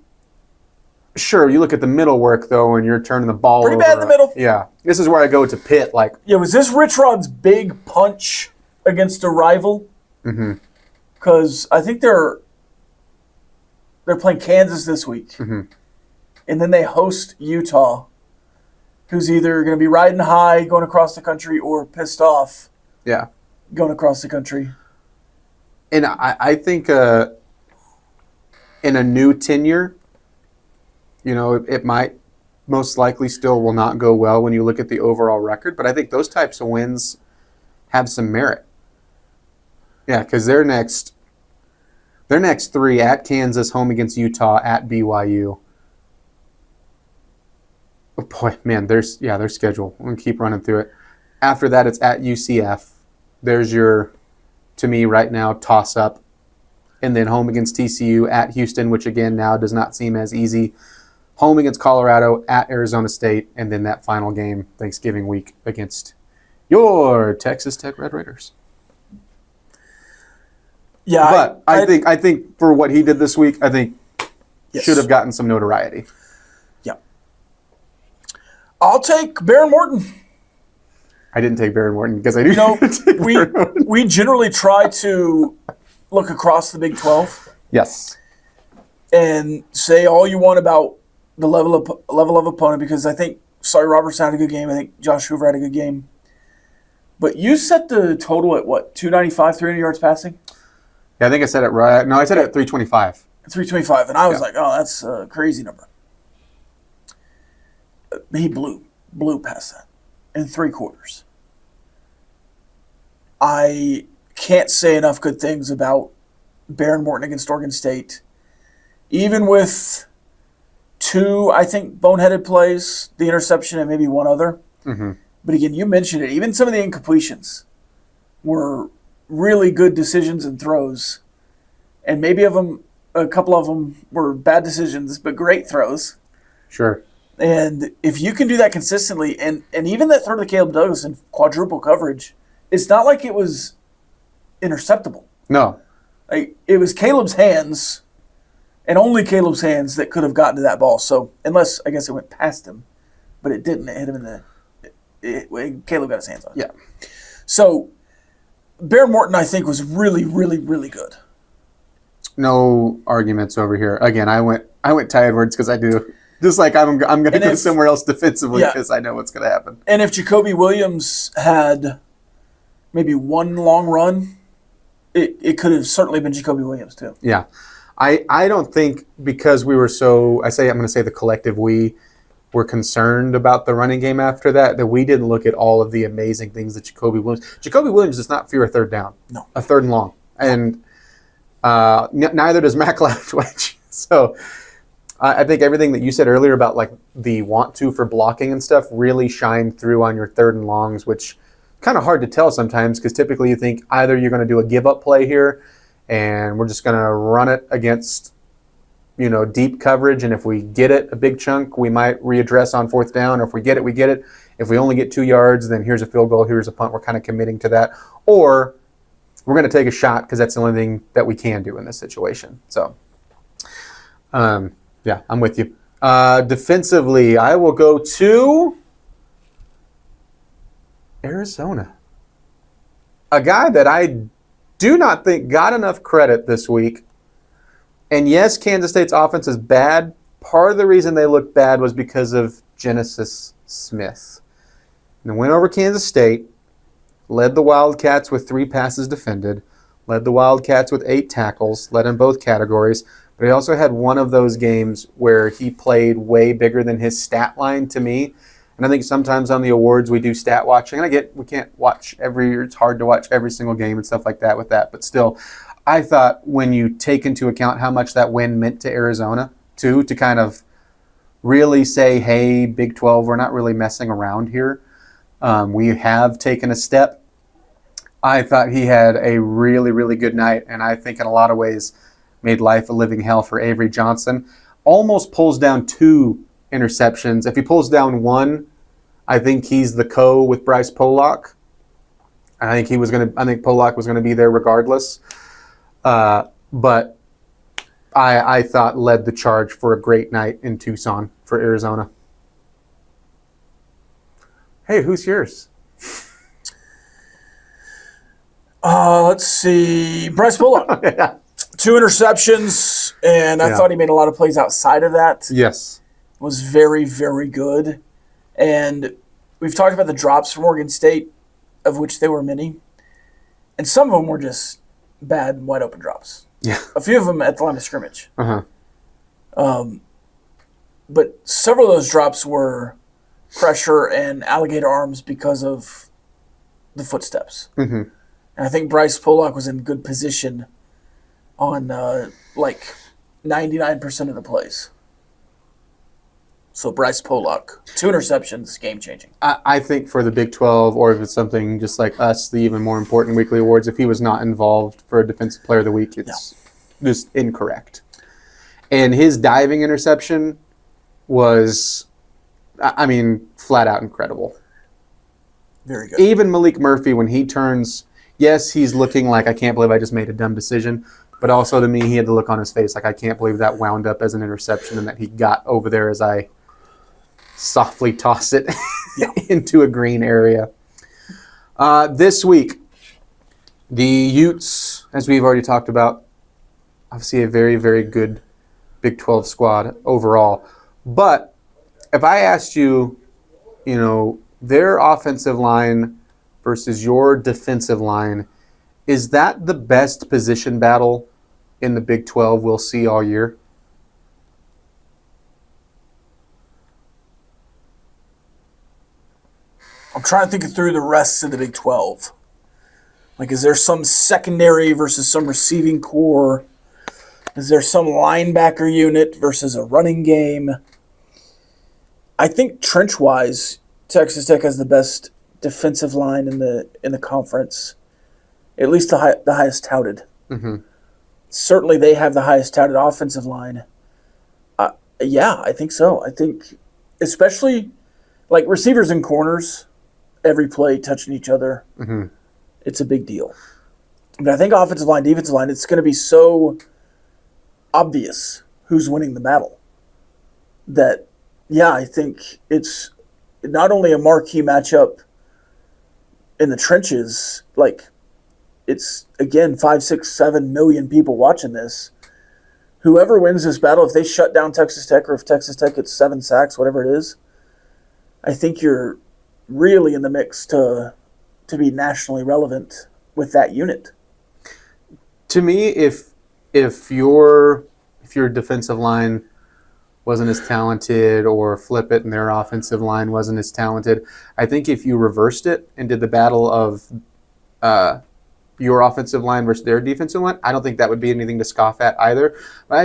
Sure, you look at the middle work though, and you're turning the ball pretty over. bad in the middle. Yeah, this is where I go to Pitt. Was this Rich Rod's big punch against a rival? Mm-hmm. Because I think they're playing Kansas this week, Mm-hmm. and then they host Utah, who's either going to be riding high going across the country or pissed off. Yeah, going across the country. And I think in a new tenure, it might most likely still will not go well when you look at the overall record, but I think those types of wins have some merit. Yeah, because their next 3 at Kansas, home against Utah, at BYU. Oh boy, man, their schedule. I'm going to keep running through it. After that, it's at UCF. There's your, to me right now, toss-up. And then home against TCU, at Houston, which again now does not seem as easy. Home against Colorado, at Arizona State, and then that final game, Thanksgiving week, against your Texas Tech Red Raiders. Yeah, but I think for what he did this week, I think yes. should have gotten some notoriety. Yeah. I'll take Baron Morton. I didn't take Baron Morton because I do. We generally try to look across the Big 12. Yes. And say all you want about the level of opponent, because I think Robertson had a good game. I think Josh Hoover had a good game. But you set the total at what, 295, 300 yards passing? Yeah, I think I said it right. No, I said it at 325. 325, and I was like, oh, that's a crazy number. He blew past that in 3 quarters. I can't say enough good things about Baron Morton against Oregon State. Even with 2, I think, boneheaded plays, the interception and maybe 1 other. Mm-hmm. But again, you mentioned it. Even some of the incompletions were really good decisions and throws. And maybe a couple of them were bad decisions, but great throws. Sure. And if you can do that consistently, and even that throw to Caleb Douglas in quadruple coverage, it's not like it was interceptable. No. It was Caleb's hands, and only Caleb's hands, that could have gotten to that ball. So, unless, I guess it went past him, but it didn't. It hit him in the... Caleb got his hands on it. Yeah. So, Baron Morton, I think, was really, really, really good. No arguments over here. Again, I went Ty Edwards because I do. Just like I'm going to go somewhere else defensively because I know what's going to happen. And if Jacoby Williams had maybe 1 long run, it could have certainly been Jacoby Williams too. Yeah. I don't think because we were so, I'm going to say the collective we were concerned about the running game after that we didn't look at all of the amazing things that Jacoby Williams does not fear a third down. No. A 3rd and long. And neither does Matt Cloudwich. So I think everything that you said earlier about like the want to for blocking and stuff really shined through on your 3rd and longs, which kind of hard to tell sometimes because typically you think either you're going to do a give up play here and we're just going to run it against deep coverage, and if we get it a big chunk, we might readdress on 4th down, or if we get it, we get it. If we only get 2 yards, then here's a field goal, here's a punt. We're kind of committing to that. Or we're going to take a shot because that's the only thing that we can do in this situation. So, yeah, I'm with you. Defensively, I will go to Arizona. A guy that I do not think got enough credit this week. And yes, Kansas State's offense is bad. Part of the reason they looked bad was because of Genesis Smith. And went over Kansas State, led the Wildcats with 3 passes defended, led the Wildcats with 8 tackles, led in both categories. But he also had one of those games where he played way bigger than his stat line to me. And I think sometimes on the awards we do stat watching. And I get we can't watch it's hard to watch every single game and stuff like that with that. But still, I thought when you take into account how much that win meant to Arizona, too, to kind of really say, hey, Big 12, we're not really messing around here. We have taken a step. I thought he had a really, really good night. And I think in a lot of ways made life a living hell for Avery Johnson. Almost pulls down 2 interceptions. If he pulls down 1, I think he's the with Bryce Pollock. I think Pollock was gonna be there regardless. But I thought led the charge for a great night in Tucson for Arizona. Hey, who's yours? Let's see. Bryce Pollock. Yeah. 2 interceptions, and I thought he made a lot of plays outside of that. Yes. Was very, very good. And we've talked about the drops from Oregon State, of which there were many. And some of them were just bad, wide-open drops. Yeah. A few of them at the line of scrimmage. Uh-huh. But several of those drops were pressure and alligator arms because of the footsteps. Mm-hmm. And I think Bryce Pollock was in good position on 99% of the plays. So Bryce Pollock, 2 interceptions, game-changing. I think for the Big 12, or if it's something just like us, the even more important weekly awards, if he was not involved for a Defensive Player of the Week, it's just incorrect. And his diving interception was, flat out incredible. Very good. Even Malik Murphy, when he turns, yes, he's looking like, I can't believe I just made a dumb decision. But also to me, he had the look on his face like, I can't believe that wound up as an interception and that he got over there as I softly toss it into a green area. This week, the Utes, as we've already talked about, obviously a very, very good Big 12 squad overall. But if I asked you, their offensive line versus your defensive line, is that the best position battle in the Big 12 we'll see all year? I'm trying to think through the rest of the Big 12. Is there some secondary versus some receiving core? Is there some linebacker unit versus a running game? I think trench-wise, Texas Tech has the best defensive line in the conference, at least the highest touted. Mm-hmm. Certainly, they have the highest touted offensive line. I think so. I think, especially receivers and corners, every play touching each other. Mm-hmm. It's a big deal. But I think offensive line, defensive line, it's going to be so obvious who's winning the battle that, I think it's not only a marquee matchup in the trenches, it's, again, 5, 6, 7 million people watching this. Whoever wins this battle, if they shut down Texas Tech or if Texas Tech gets 7 sacks, whatever it is, I think you're really in the mix to be nationally relevant with that unit. To me, if your defensive line wasn't as talented, or flip it and their offensive line wasn't as talented, I think if you reversed it and did the battle of your offensive line versus their defensive line, I don't think that would be anything to scoff at either. But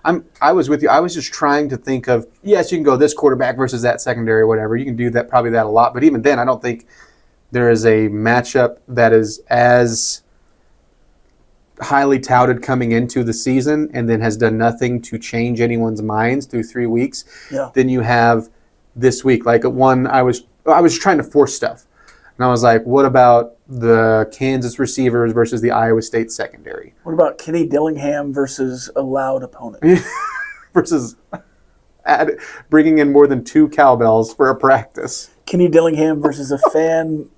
I was with you. I was just trying to think of, yes, you can go this quarterback versus that secondary or whatever. You can do that, probably that a lot. But even then, I don't think there is a matchup that is as highly touted coming into the season and then has done nothing to change anyone's minds through 3 weeks than you have this week. I was trying to force stuff. And I was like, what about the Kansas receivers versus the Iowa State secondary? What about Kenny Dillingham versus a loud opponent? Versus bringing in more than 2 cowbells for a practice. Kenny Dillingham versus a fan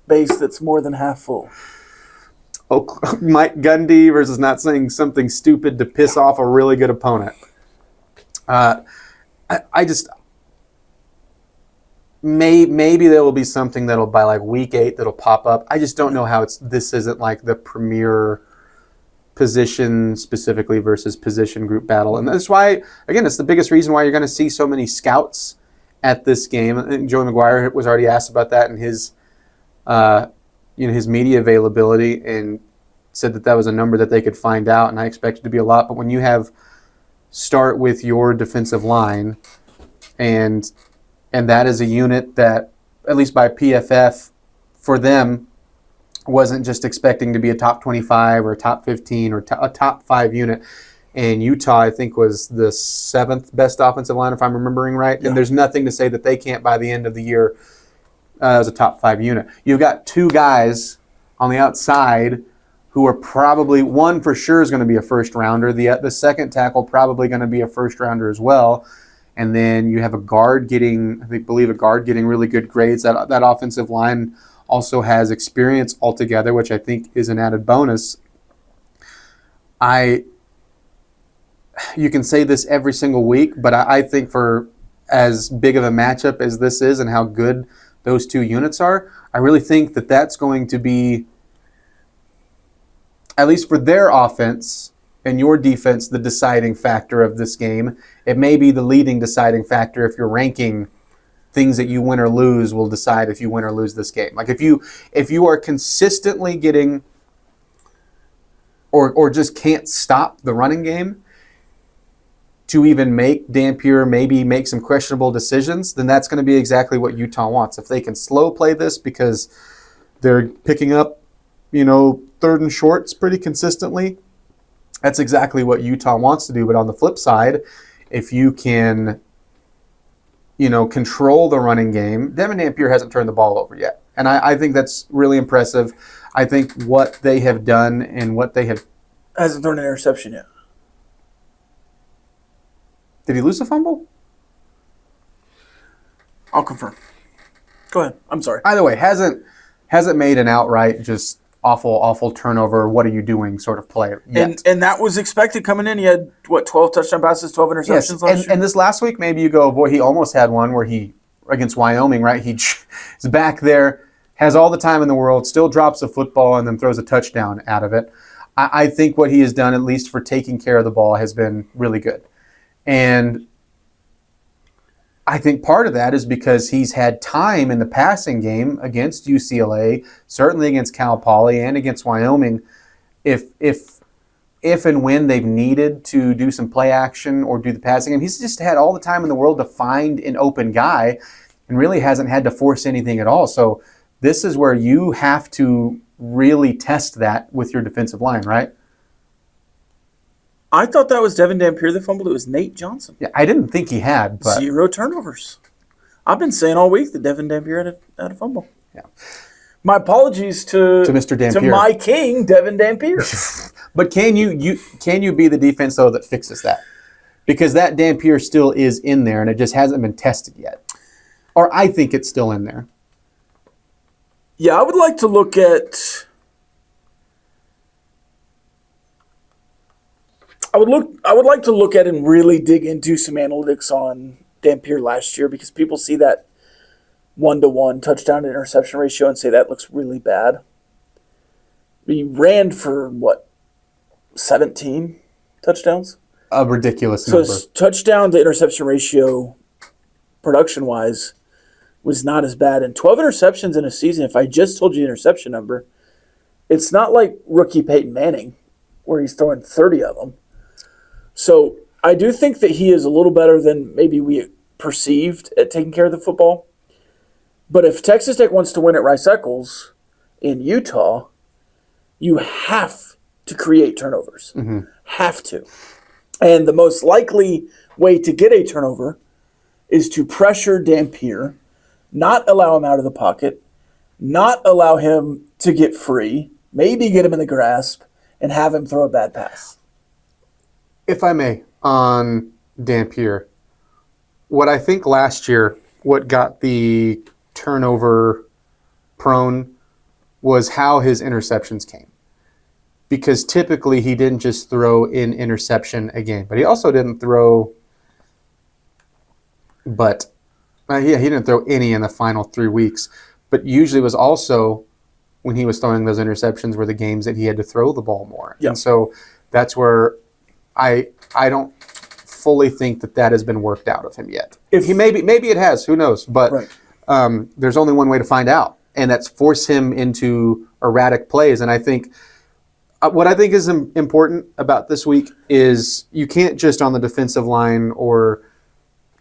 base that's more than half full. Mike Gundy versus not saying something stupid to piss off a really good opponent. I just maybe there will be something that'll by like week 8 that'll pop up. I just don't know how this isn't like the premier position specifically versus position group battle, and that's why again it's the biggest reason why you're going to see so many scouts at this game. I think Joey McGuire was already asked about that in his his media availability and said that was a number that they could find out, and I expect it to be a lot. But when you start with your defensive line, and that is a unit that, at least by PFF, for them, wasn't just expecting to be a top 25 or a top 15 or a top 5 unit. And Utah, I think, was the 7th best offensive line, if I'm remembering right. Yeah. And there's nothing to say that they can't, by the end of the year, as a top 5 unit. You've got 2 guys on the outside who are probably, one for sure is going to be a first rounder. The second tackle probably going to be a first rounder as well. And then you have a guard getting really good grades. That offensive line also has experience altogether, which I think is an added bonus. You can say this every single week, but I think for as big of a matchup as this is and how good those 2 units are, I really think that that's going to be, at least for their offense and your defense, the deciding factor of this game. It may be the leading deciding factor if you're ranking things that you win or lose will decide if you win or lose this game. Like if you are consistently getting or just can't stop the running game to even make Dampier maybe make some questionable decisions, then that's going to be exactly what Utah wants. If they can slow play this because they're picking up, 3rd and shorts pretty consistently, that's exactly what Utah wants to do. But on the flip side, if you can, control the running game, Devon Dampier hasn't turned the ball over yet. And I think that's really impressive. I think what they have done and what they have... Hasn't thrown an interception yet. Did he lose a fumble? I'll confirm. Go ahead. I'm sorry. Either way, hasn't made an outright just awful turnover, what are you doing sort of play yet. And that was expected coming in. He had, 12 touchdown passes, 12 interceptions last year? And this last week, maybe you go, boy, he almost had one where against Wyoming, right? He is back there, has all the time in the world, still drops a football and then throws a touchdown out of it. I think what he has done, at least for taking care of the ball, has been really good. And I think part of that is because he's had time in the passing game against UCLA, certainly against Cal Poly and against Wyoming. If and when they've needed to do some play action or do the passing game, he's just had all the time in the world to find an open guy and really hasn't had to force anything at all. So this is where you have to really test that with your defensive line, right? I thought that was Devon Dampier that fumbled. It was Nate Johnson. Yeah, I didn't think he had, but 0 turnovers. I've been saying all week that Devon Dampier had a fumble. Yeah. My apologies to Mr. Dampier, to my king, Devon Dampier. But can you be the defense though that fixes that? Because that Dampier still is in there, and it just hasn't been tested yet. Or I think it's still in there. Yeah, I would like to look at. I would like to look at and really dig into some analytics on Dampier last year, because people see that 1-to-1 touchdown to interception ratio and say that looks really bad. He ran for 17 touchdowns? A ridiculous number. So his touchdown to interception ratio, production-wise, was not as bad. And 12 interceptions in a season, if I just told you the interception number, it's not like rookie Peyton Manning, where he's throwing 30 of them. So I do think that he is a little better than maybe we perceived at taking care of the football. But if Texas Tech wants to win at Rice-Eccles in Utah, you have to create turnovers. Mm-hmm. Have to. And the most likely way to get a turnover is to pressure Dampier, not allow him out of the pocket, not allow him to get free, maybe get him in the grasp, and have him throw a bad pass. If I may, on Dampier, what I think last year, what got the turnover prone was how his interceptions came. Because typically he didn't just throw an interception a game, but he also didn't throw he didn't throw any in the final 3 weeks. But usually it was also when he was throwing those interceptions were the games that he had to throw the ball more. Yeah. And so that's where I don't fully think that has been worked out of him yet. If he maybe it has, who knows? But Right. There's only one way to find out, and that's force him into erratic plays. And I think what I think is important about this week is you can't just on the defensive line or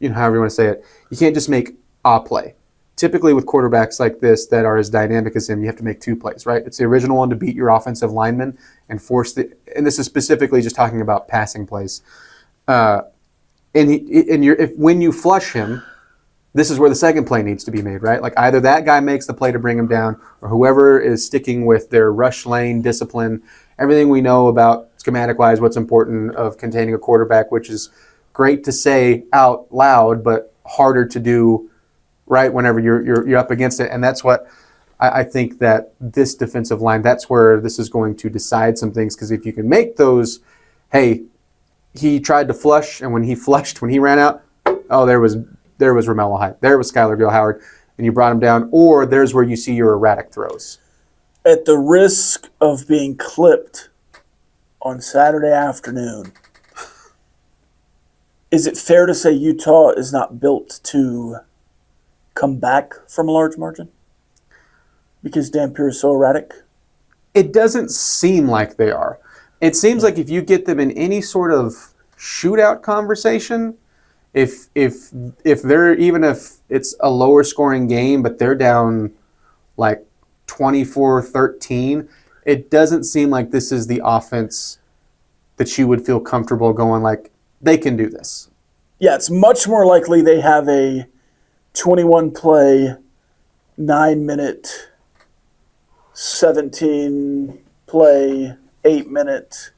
however you want to say it, you can't just make a play. Typically with quarterbacks like this that are as dynamic as him, you have to make 2 plays, right? It's the original one to beat your offensive lineman and and this is specifically just talking about passing plays. When you flush him, this is where the second play needs to be made, right? Like either that guy makes the play to bring him down or whoever is sticking with their rush lane discipline, everything we know about schematic-wise, what's important of containing a quarterback, which is great to say out loud, but harder to do right whenever you're up against it. And that's what I think that this defensive line, that's where this is going to decide some things. Because if you can make those, hey, he tried to flush, and when he ran out, oh, there was Romello Hyde, there was Skylar Gil-Howard, and you brought him down. Or there's where you see your erratic throws. At the risk of being clipped on Saturday afternoon, is it fair to say Utah is not built to come back from a large margin because Dampier is so erratic? It doesn't seem like they are. It seems like if you get them in any sort of shootout conversation, if it's a lower scoring game, but they're down like 24-13, it doesn't seem like this is the offense that you would feel comfortable going like, they can do this. Yeah, it's much more likely they have a 21-play, 9-minute, 17-play, 8-minute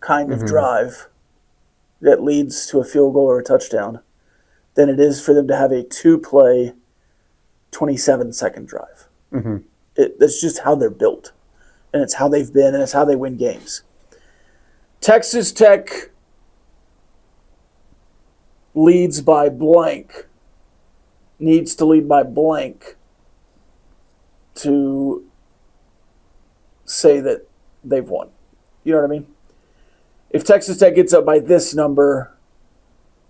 kind of drive that leads to a field goal or a touchdown than it is for them to have a 2-play, 27-second drive. Mm-hmm. That's just how they're built, and it's how they've been, and it's how they win games. Texas Tech leads by blank, needs to lead by blank to say that they've won. You know what I mean? If Texas Tech gets up by this number,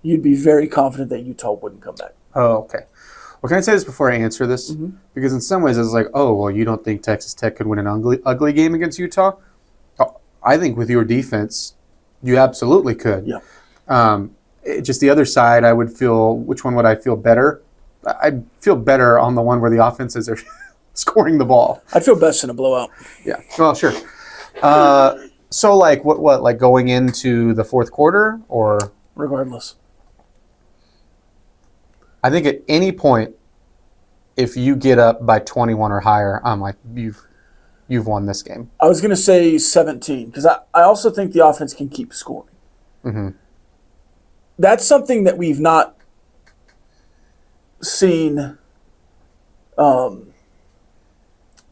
you'd be very confident that Utah wouldn't come back. Oh, okay. Well, can I say this before I answer this? Mm-hmm. Because in some ways it's like, oh, well, you don't think Texas Tech could win an ugly game against Utah? Oh, I think with your defense, you absolutely could. Yeah. Just the other side, which one would I feel better? I'd feel better on the one where the offenses are scoring the ball. I'd feel best in a blowout. Yeah, well, sure. So, like, what, like going into the fourth quarter, or? Regardless. I think at any point, if you get up by 21 or higher, I'm like, you've won this game. I was going to say 17, because I also think the offense can keep scoring. Mm-hmm. That's something that we've not seen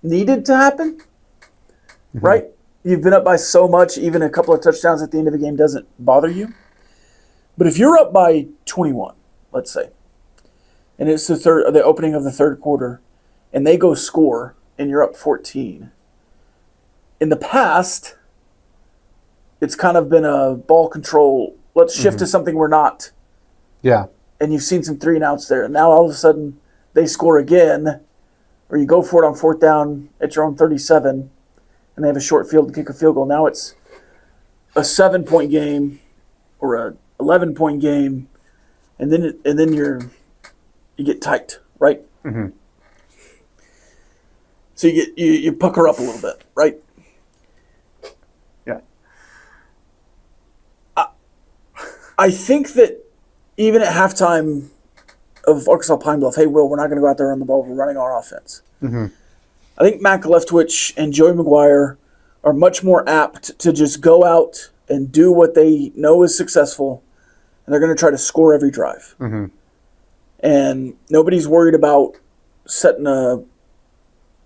needed to happen, right? You've been up by so much, even a couple of touchdowns at the end of a game doesn't bother you. But if you're up by 21, let's say, and it's the opening of the third quarter, and they go score, and you're up 14, in the past, it's kind of been a ball control. Let's shift to something we're not. Yeah. And you've seen some 3-and-outs there. And now all of a sudden they score again, or you go for it on fourth down at your own 37, and they have a short field to kick a field goal. Now it's a 7-point game or a 11-point game, and then you get tight, right? Mm-hmm. So you pucker up a little bit, right? Yeah. I think that even at halftime of Arkansas Pine Bluff, hey, Will, we're not going to go out there on the ball. We're running our offense. Mm-hmm. I think Mac Leftwich and Joey McGuire are much more apt to just go out and do what they know is successful, and they're going to try to score every drive. Mm-hmm. And nobody's worried about setting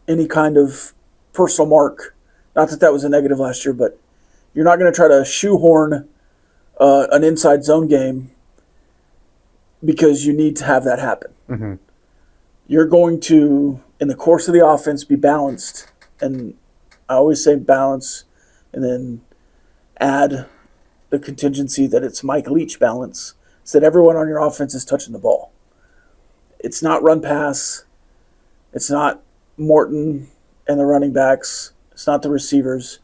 any kind of personal mark. Not that was a negative last year, but you're not going to try to shoehorn an inside zone game because you need to have that happen. Mm-hmm. You're going to, in the course of the offense, be balanced. And I always say balance and then add the contingency that it's Mike Leach balance, so that everyone on your offense is touching the ball. It's not run pass. It's not Morton and the running backs. It's not the receivers.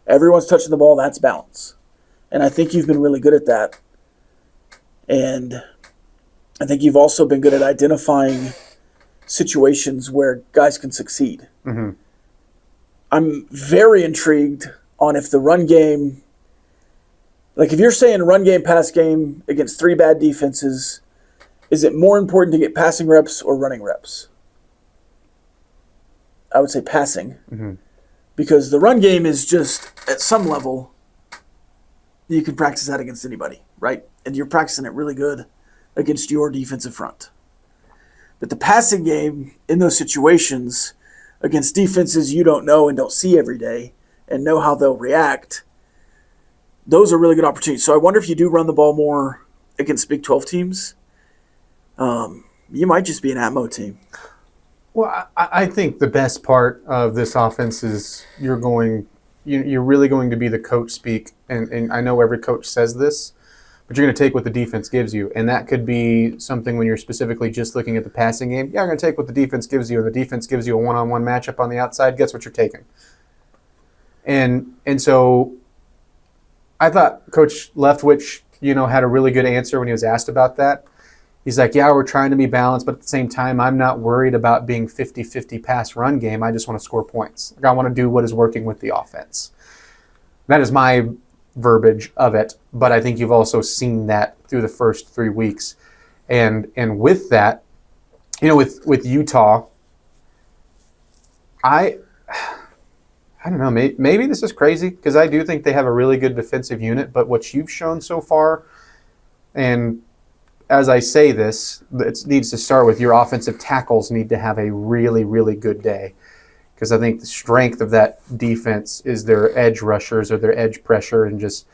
Everyone's touching the ball. That's balance. And I think you've been really good at that. And I think you've also been good at identifying situations where guys can succeed. Mm-hmm. I'm very intrigued on if the run game, like if you're saying run game, pass game against 3 bad defenses, is it more important to get passing reps or running reps? I would say passing. Mm-hmm. Because the run game is just, at some level, you can practice that against anybody, right? And you're practicing it really good against your defensive front. But the passing game in those situations against defenses you don't know and don't see every day and know how they'll react, those are really good opportunities. So I wonder if you do run the ball more against Big 12 teams, you might just be an Atmo team. Well, I think the best part of this offense is you're really going to be the coach speak. And I know every coach says this, but you're going to take what the defense gives you. And that could be something when you're specifically just looking at the passing game. Yeah, I'm going to take what the defense gives you. And the defense gives you a one-on-one matchup on the outside. Guess what you're taking? And so I thought Coach Leftwich, had a really good answer when he was asked about that. He's like, yeah, we're trying to be balanced, but at the same time, I'm not worried about being 50-50 pass run game. I just want to score points. I want to do what is working with the offense. That is my verbiage of it, but I think you've also seen that through the first 3 weeks. And with that, with Utah, I don't know, maybe this is crazy because I do think they have a really good defensive unit, but what you've shown so far, and as I say this, it needs to start with your offensive tackles need to have a really, really good day. Because I think the strength of that defense is their edge rushers or their edge pressure and just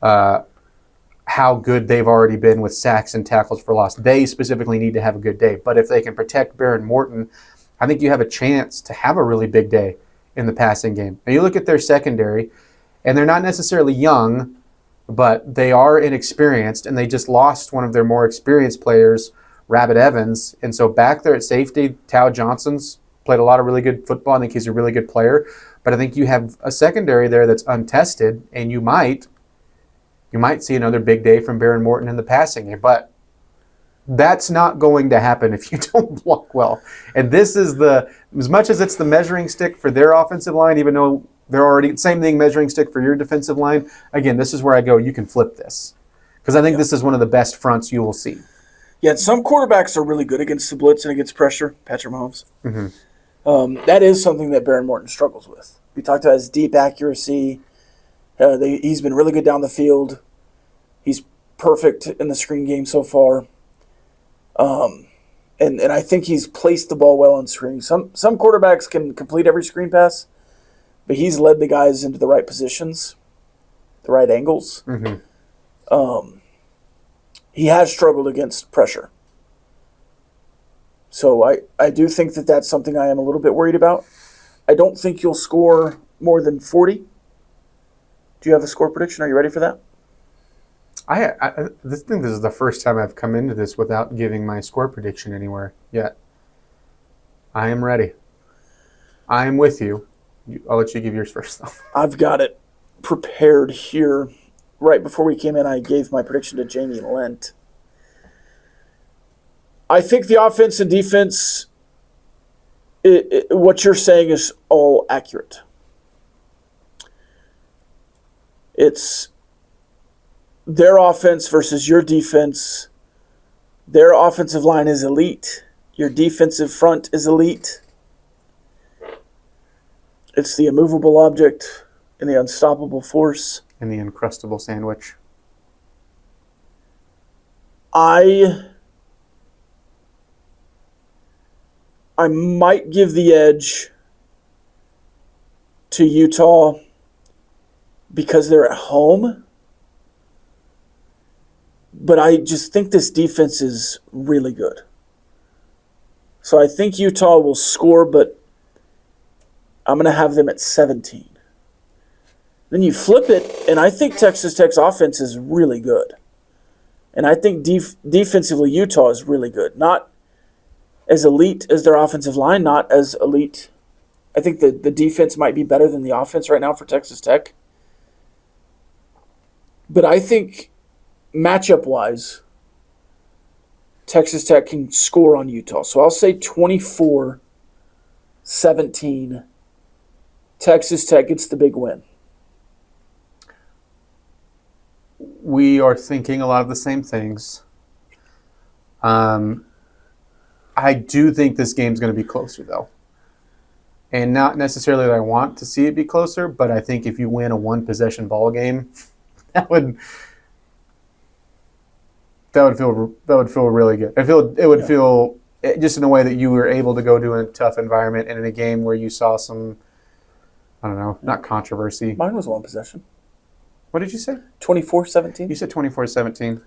how good they've already been with sacks and tackles for loss. They specifically need to have a good day. But if they can protect Baron Morton, I think you have a chance to have a really big day in the passing game. Now you look at their secondary, and they're not necessarily young, but they are inexperienced, and they just lost one of their more experienced players, Rabbit Evans. And so back there at safety, Tao Johnson's played a lot of really good football. I think he's a really good player. But I think you have a secondary there that's untested, and you might see another big day from Baron Morton in the passing game. But that's not going to happen if you don't block well. And this is as much as it's the measuring stick for their offensive line, even though they're already, same thing, measuring stick for your defensive line. Again, this is where I go, you can flip this. Because I think this is one of the best fronts you will see. Yeah, some quarterbacks are really good against the blitz and against pressure. Patrick Mahomes. Mm-hmm. That is something that Baron Morton struggles with. We talked about his deep accuracy. He's been really good down the field. He's perfect in the screen game so far. And I think he's placed the ball well on screen. Some quarterbacks can complete every screen pass, but he's led the guys into the right positions, the right angles. Mm-hmm. He has struggled against pressure. So I do think that that's something I am a little bit worried about. I don't think you'll score more than 40. Do you have a score prediction? Are you ready for that? I think this is the first time I've come into this without giving my score prediction anywhere yet. I am ready. I am with you. I'll let you give yours first, though. I've got it prepared here. Right before we came in, I gave my prediction to Jamie Lent. I think the offense and defense, what you're saying is all accurate. It's their offense versus your defense. Their offensive line is elite. Your defensive front is elite. It's the immovable object and the unstoppable force. And the Uncrustable sandwich. I might give the edge to Utah because they're at home. But I just think this defense is really good. So I think Utah will score, but I'm going to have them at 17. Then you flip it, and I think Texas Tech's offense is really good. And I think defensively Utah is really good. Not as elite as their offensive line, not as elite. I think the defense might be better than the offense right now for Texas Tech. But I think matchup-wise, Texas Tech can score on Utah. So I'll say 24-17. Texas Tech gets the big win. We are thinking a lot of the same things. I do think this game's going to be closer, though. And not necessarily that I want to see it be closer, but I think if you win a one-possession ball game, that would feel really good. It would feel just in a way that you were able to go to a tough environment and in a game where you saw some, I don't know, not controversy. Mine was one possession. What did you say? 24-17. You said 24-17.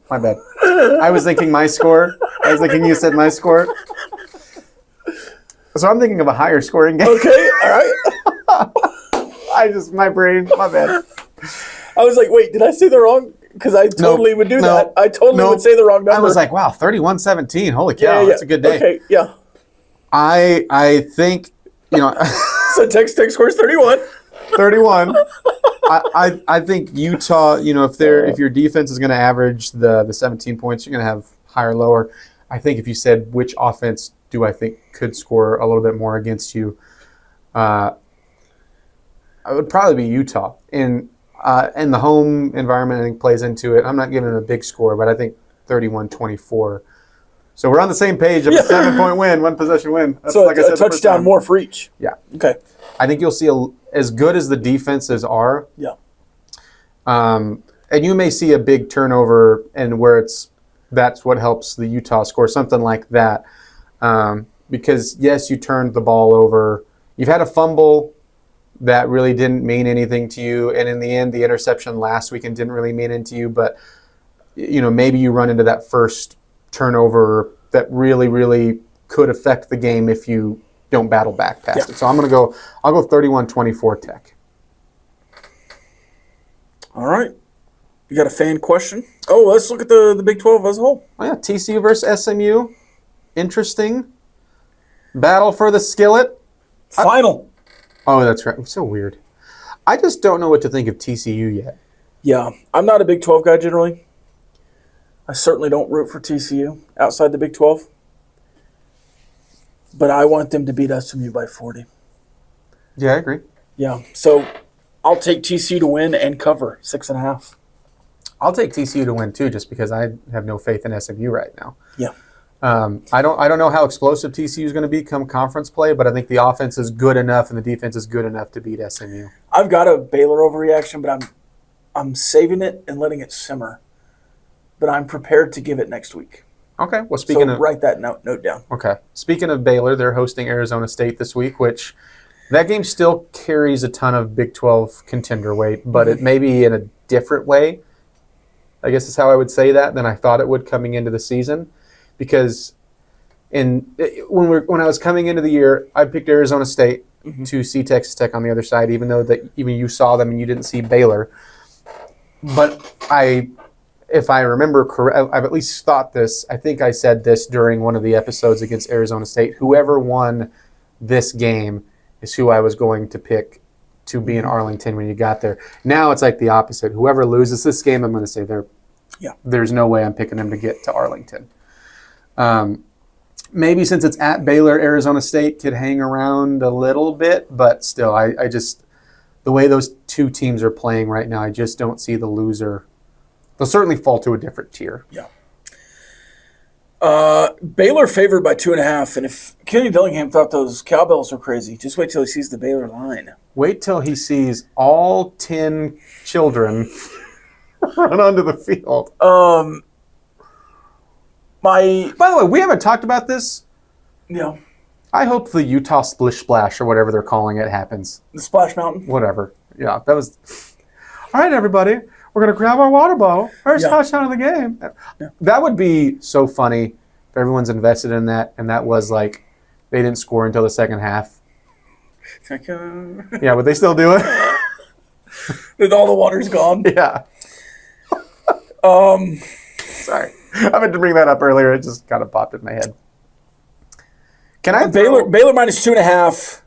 My bad. I was thinking my score. I was thinking you said my score. So I'm thinking of a higher scoring game. Okay, all right. My brain, my bad. I was like, wait, did I say the wrong? Because I totally would do that. I totally would say the wrong number. I was like, wow, 31-17. Holy cow, that's a good day. Okay, yeah. I think, So Texas Tech scores 31. 31. I think Utah, if your defense is going to average the 17 points, you're going to have higher, lower. I think if you said which offense do I think could score a little bit more against you, it would probably be Utah. And the home environment, I think, plays into it. I'm not giving it a big score, but I think 31-24. So we're on the same page of a 7-point win, one possession win. That's, so like I said, a touchdown more for each. Yeah. Okay. I think you'll see as good as the defenses are. Yeah. And you may see a big turnover, and that's what helps the Utah score, something like that. Because yes, you turned the ball over. You've had a fumble that really didn't mean anything to you, and in the end, the interception last weekend didn't really mean anything to you. But maybe you run into that first turnover that really, really could affect the game if you don't battle back past it. So I'll go 31-24 Tech. All right. You got a fan question? Oh, let's look at the Big 12 as a whole. Oh, yeah, TCU versus SMU. Interesting. Battle for the skillet. Final. Oh, that's right. It's so weird. I just don't know what to think of TCU yet. Yeah, I'm not a Big 12 guy generally. I certainly don't root for TCU outside the Big 12. But I want them to beat SMU by 40. Yeah, I agree. Yeah, so I'll take TCU to win and cover 6.5. I'll take TCU to win too, just because I have no faith in SMU right now. Yeah. I don't know how explosive TCU is going to be come conference play, but I think the offense is good enough and the defense is good enough to beat SMU. I've got a Baylor overreaction, but I'm saving it and letting it simmer. But I'm prepared to give it next week. Okay. Well, write that note down. Okay. Speaking of Baylor, they're hosting Arizona State this week, which that game still carries a ton of Big 12 contender weight, but it may be in a different way. I guess is how I would say that than I thought it would coming into the season. Because when I was coming into the year, I picked Arizona State to see Texas Tech on the other side, even though even you saw them and you didn't see Baylor. But if I remember correct, I've at least thought this. I think I said this during one of the episodes against Arizona State. Whoever won this game is who I was going to pick to be in Arlington when you got there. Now it's like the opposite. Whoever loses this game, I'm going to say there's no way I'm picking them to get to Arlington. Maybe since it's at Baylor, Arizona State could hang around a little bit, but still, I just the way those two teams are playing right now, I just don't see the loser. They'll certainly fall to a different tier. Yeah. Baylor favored by 2.5, and if Kenny Dillingham thought those cowbells were crazy, just wait till he sees the Baylor line. Wait till he sees all 10 children run onto the field. By the way, we haven't talked about this. Yeah. I hope the Utah Splish Splash or whatever they're calling it happens. The Splash Mountain. Whatever. Yeah, that was... All right, everybody. We're going to grab our water bottle. First touchdown of the game. Yeah. That would be so funny if everyone's invested in that, and that was like they didn't score until the second half. Yeah, but they still do it. With all the water's gone. Yeah. Sorry. I meant to bring that up earlier. It just kind of popped in my head. Can I Baylor minus 2.5.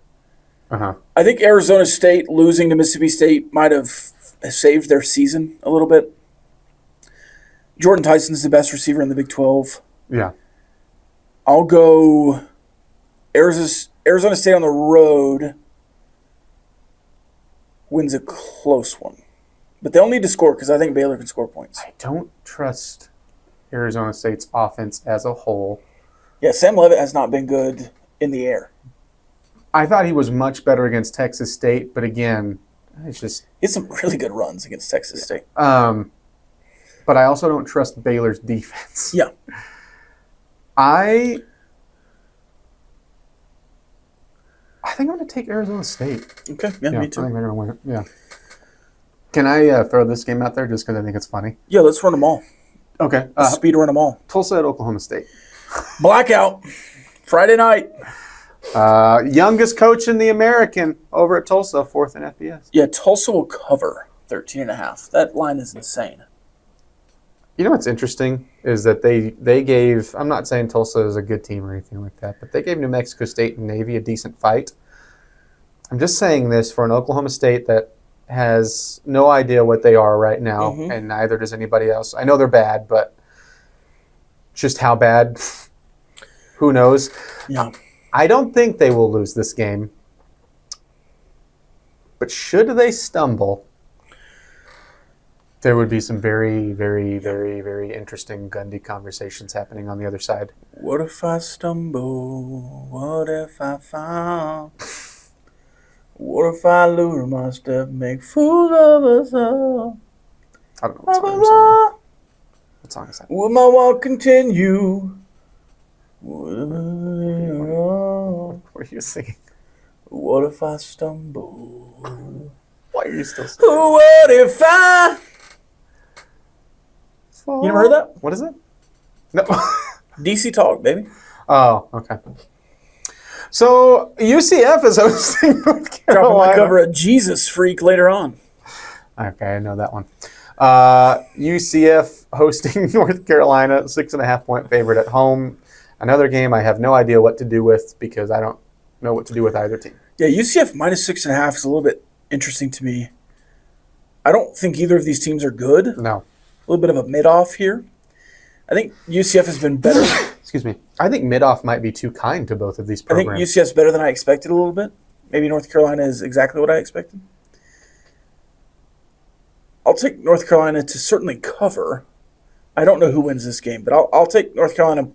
Uh-huh. I think Arizona State losing to Mississippi State might have saved their season a little bit. Jordan Tyson's the best receiver in the Big 12. Yeah. I'll go Arizona State on the road wins a close one. But they'll need to score because I think Baylor can score points. I don't trust Arizona State's offense as a whole. Yeah, Sam Levitt has not been good in the air. I thought he was much better against Texas State, but again, it's just... He had some really good runs against Texas State. But I also don't trust Baylor's defense. Yeah. I think I'm going to take Arizona State. Okay, yeah, me too. I think they're going to win it. Yeah. Can I throw this game out there just because I think it's funny? Yeah, let's run them all. Okay. Speed run them all. Tulsa at Oklahoma State. Blackout. Friday night. Youngest coach in the American over at Tulsa, 4th in FBS. Yeah, Tulsa will cover 13.5. That line is insane. You know what's interesting is that they gave, I'm not saying Tulsa is a good team or anything like that, but they gave New Mexico State and Navy a decent fight. I'm just saying this for an Oklahoma State that has no idea what they are right now, and neither does anybody else. I know they're bad, but just how bad, who knows? Yeah. I don't think they will lose this game, but should they stumble, there would be some very, very, very, very interesting Gundy conversations happening on the other side. What if I stumble? What if I fall? What if I lure my step, make fools of us all? I don't know what song I'm singing. What song is that? Will my walk continue? What are you singing? What if I stumble? Why are you still singing? What if I... You never heard that? What is it? No. DC Talk, baby. Oh, okay. So UCF is hosting North Dropping Carolina. my cover a Jesus Freak later on. Okay, I know that one. UCF hosting North Carolina, 6.5 point favorite at home. Another game I have no idea what to do with because I don't know what to do with either team. Yeah, UCF minus 6.5 is a little bit interesting to me. I don't think either of these teams are good. No. A little bit of a mid-off here. I think UCF has been better. Excuse me. I think mid-off might be too kind to both of these I think programs. UCF's better than I expected a little bit. Maybe North Carolina is exactly what I expected. I'll take North Carolina to certainly cover. I don't know who wins this game, but I'll take North Carolina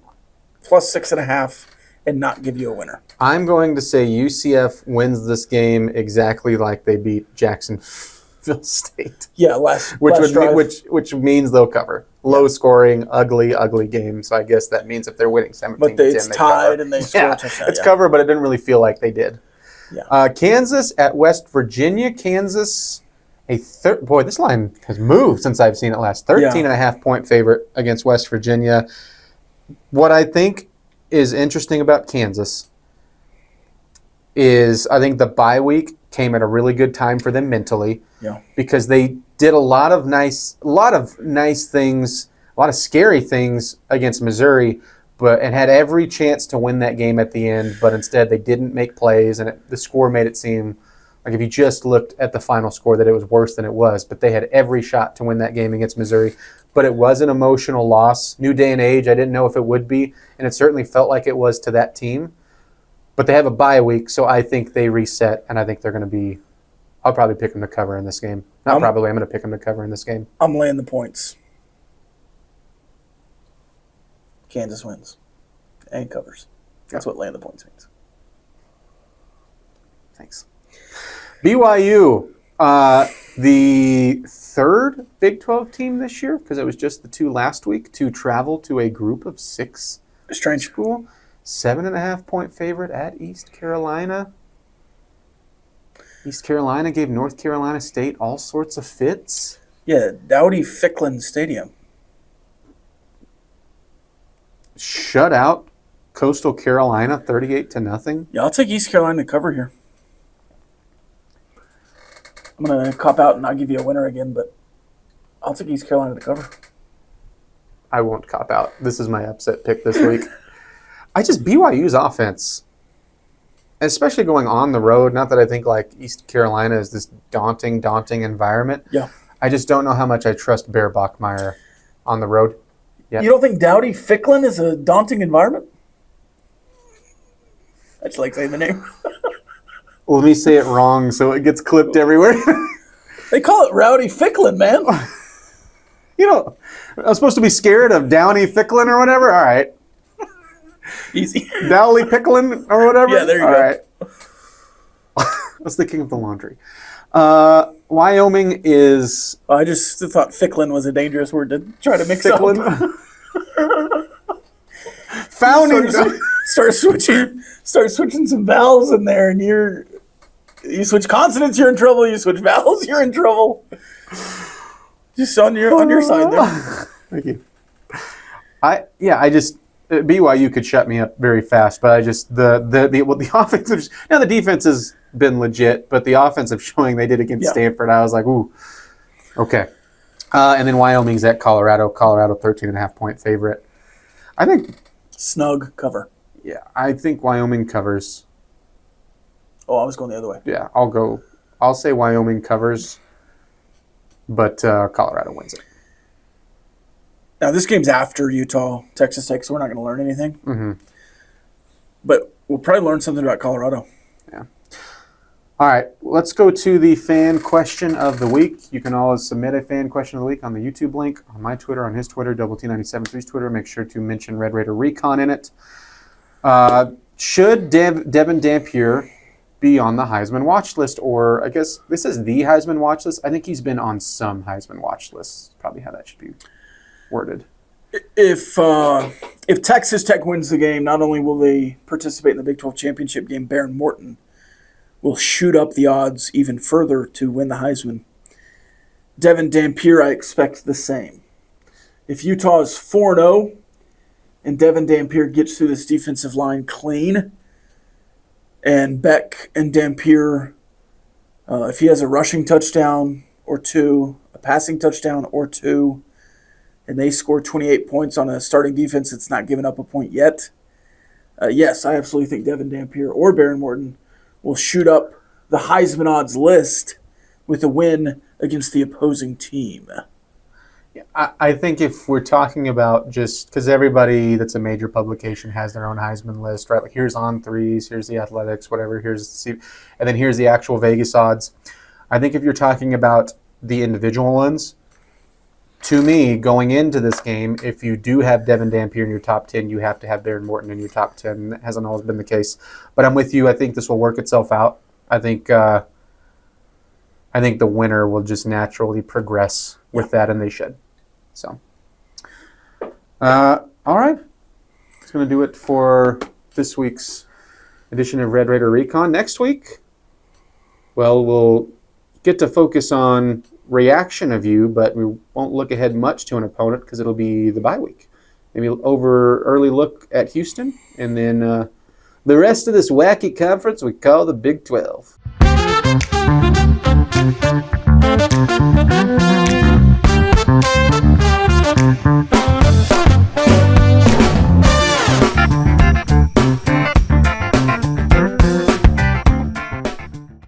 plus 6.5 and not give you a winner. I'm going to say UCF wins this game exactly like they beat Jacksonville State. Yeah, Which means they'll cover. Low scoring, ugly game. So I guess that means if they're winning 17-10, but it's tied and they score a touchdown. It's cover, but it didn't really feel like they did. Yeah. Kansas at West Virginia. Kansas, boy, this line has moved since I've seen it last. 13.5 point favorite against West Virginia. What I think is interesting about Kansas is I think the bye week came at a really good time for them mentally. Yeah. Because they did a lot of nice things, a lot of scary things against Missouri, and had every chance to win that game at the end, but instead they didn't make plays, and the score made it seem like if you just looked at the final score that it was worse than it was, but they had every shot to win that game against Missouri. But it was an emotional loss. New day and age, I didn't know if it would be, and it certainly felt like it was to that team. But they have a bye week, so I think they reset, and I think they're going to be – I'll probably pick them to cover in this game. I'm going to pick them to cover in this game. I'm laying the points. Kansas wins and covers. That's what laying the points means. Thanks. BYU, the third Big 12 team this year, because it was just the two last week, to travel to a group of 6 Strange. school. 7.5 point favorite at East Carolina. East Carolina gave North Carolina State all sorts of fits. Yeah, Dowdy Ficklin Stadium. Shut out Coastal Carolina 38-0. Yeah, I'll take East Carolina to cover here. I'm going to cop out and not give you a winner again, but I'll take East Carolina to cover. I won't cop out. This is my upset pick this week. BYU's offense, especially going on the road, not that I think like East Carolina is this daunting environment. Yeah. I just don't know how much I trust Bear Bachmeier on the road. Yep. You don't think Dowdy Ficklin is a daunting environment? I just like saying the name. Well, let me say it wrong so it gets clipped everywhere. They call it Rowdy Ficklin, man. You know, I was supposed to be scared of Downey Ficklin or whatever. All right. Easy. Dowley Picklin or whatever. Yeah, there you All go. right. I was thinking of the laundry. Wyoming is I just thought Ficklin was a dangerous word to try to mix up. Founding. Start switching some vowels in there, and you switch consonants, you're in trouble. You switch vowels, you're in trouble. Just on your side there. Thank you. BYU could shut me up very fast, but I just the offensive. Now the defense has been legit, but the offensive showing they did against Stanford, I was like, ooh, okay. And then Wyoming's at Colorado. Colorado 13.5 point favorite. I think Snug cover. Yeah, I think Wyoming covers. Oh, I was going the other way. Yeah, I'll say Wyoming covers, but Colorado wins it. Now, this game's after Utah, Texas Tech, so we're not going to learn anything. Mm-hmm. But we'll probably learn something about Colorado. Yeah. All right, let's go to the fan question of the week. You can always submit a fan question of the week on the YouTube link, on my Twitter, on his Twitter, Double T973's Twitter. Make sure to mention Red Raider Recon in it. Should Devon Dampier be on the Heisman watch list? Or I guess this is the Heisman watch list. I think he's been on some Heisman watch lists. Probably how that should be worded. If Texas Tech wins the game, not only will they participate in the Big 12 championship game, Baron Morton will shoot up the odds even further to win the Heisman. Devon Dampier, I expect the same. If Utah is 4-0 and Devon Dampier gets through this defensive line clean, and Beck and Dampier, if he has a rushing touchdown or two, a passing touchdown or two, and they score 28 points on a starting defense that's not given up a point yet, yes, I absolutely think Devon Dampier or Baron Morton will shoot up the Heisman odds list with a win against the opposing team. I think if we're talking about just because everybody that's a major publication has their own Heisman list, right? Like here's On Threes, here's the Athletics, whatever, and then here's the actual Vegas odds. I think if you're talking about the individual ones, to me, going into this game, if you do have Devon Dampier in your top 10, you have to have Baron Morton in your top 10. That hasn't always been the case. But I'm with you. I think this will work itself out. I think the winner will just naturally progress with that, and they should. So, all right. That's going to do it for this week's edition of Red Raider Recon. Next week, well, we'll get to focus on reaction of you, but we won't look ahead much to an opponent because it'll be the bye week. Maybe early look at Houston, and then the rest of this wacky conference we call the Big 12.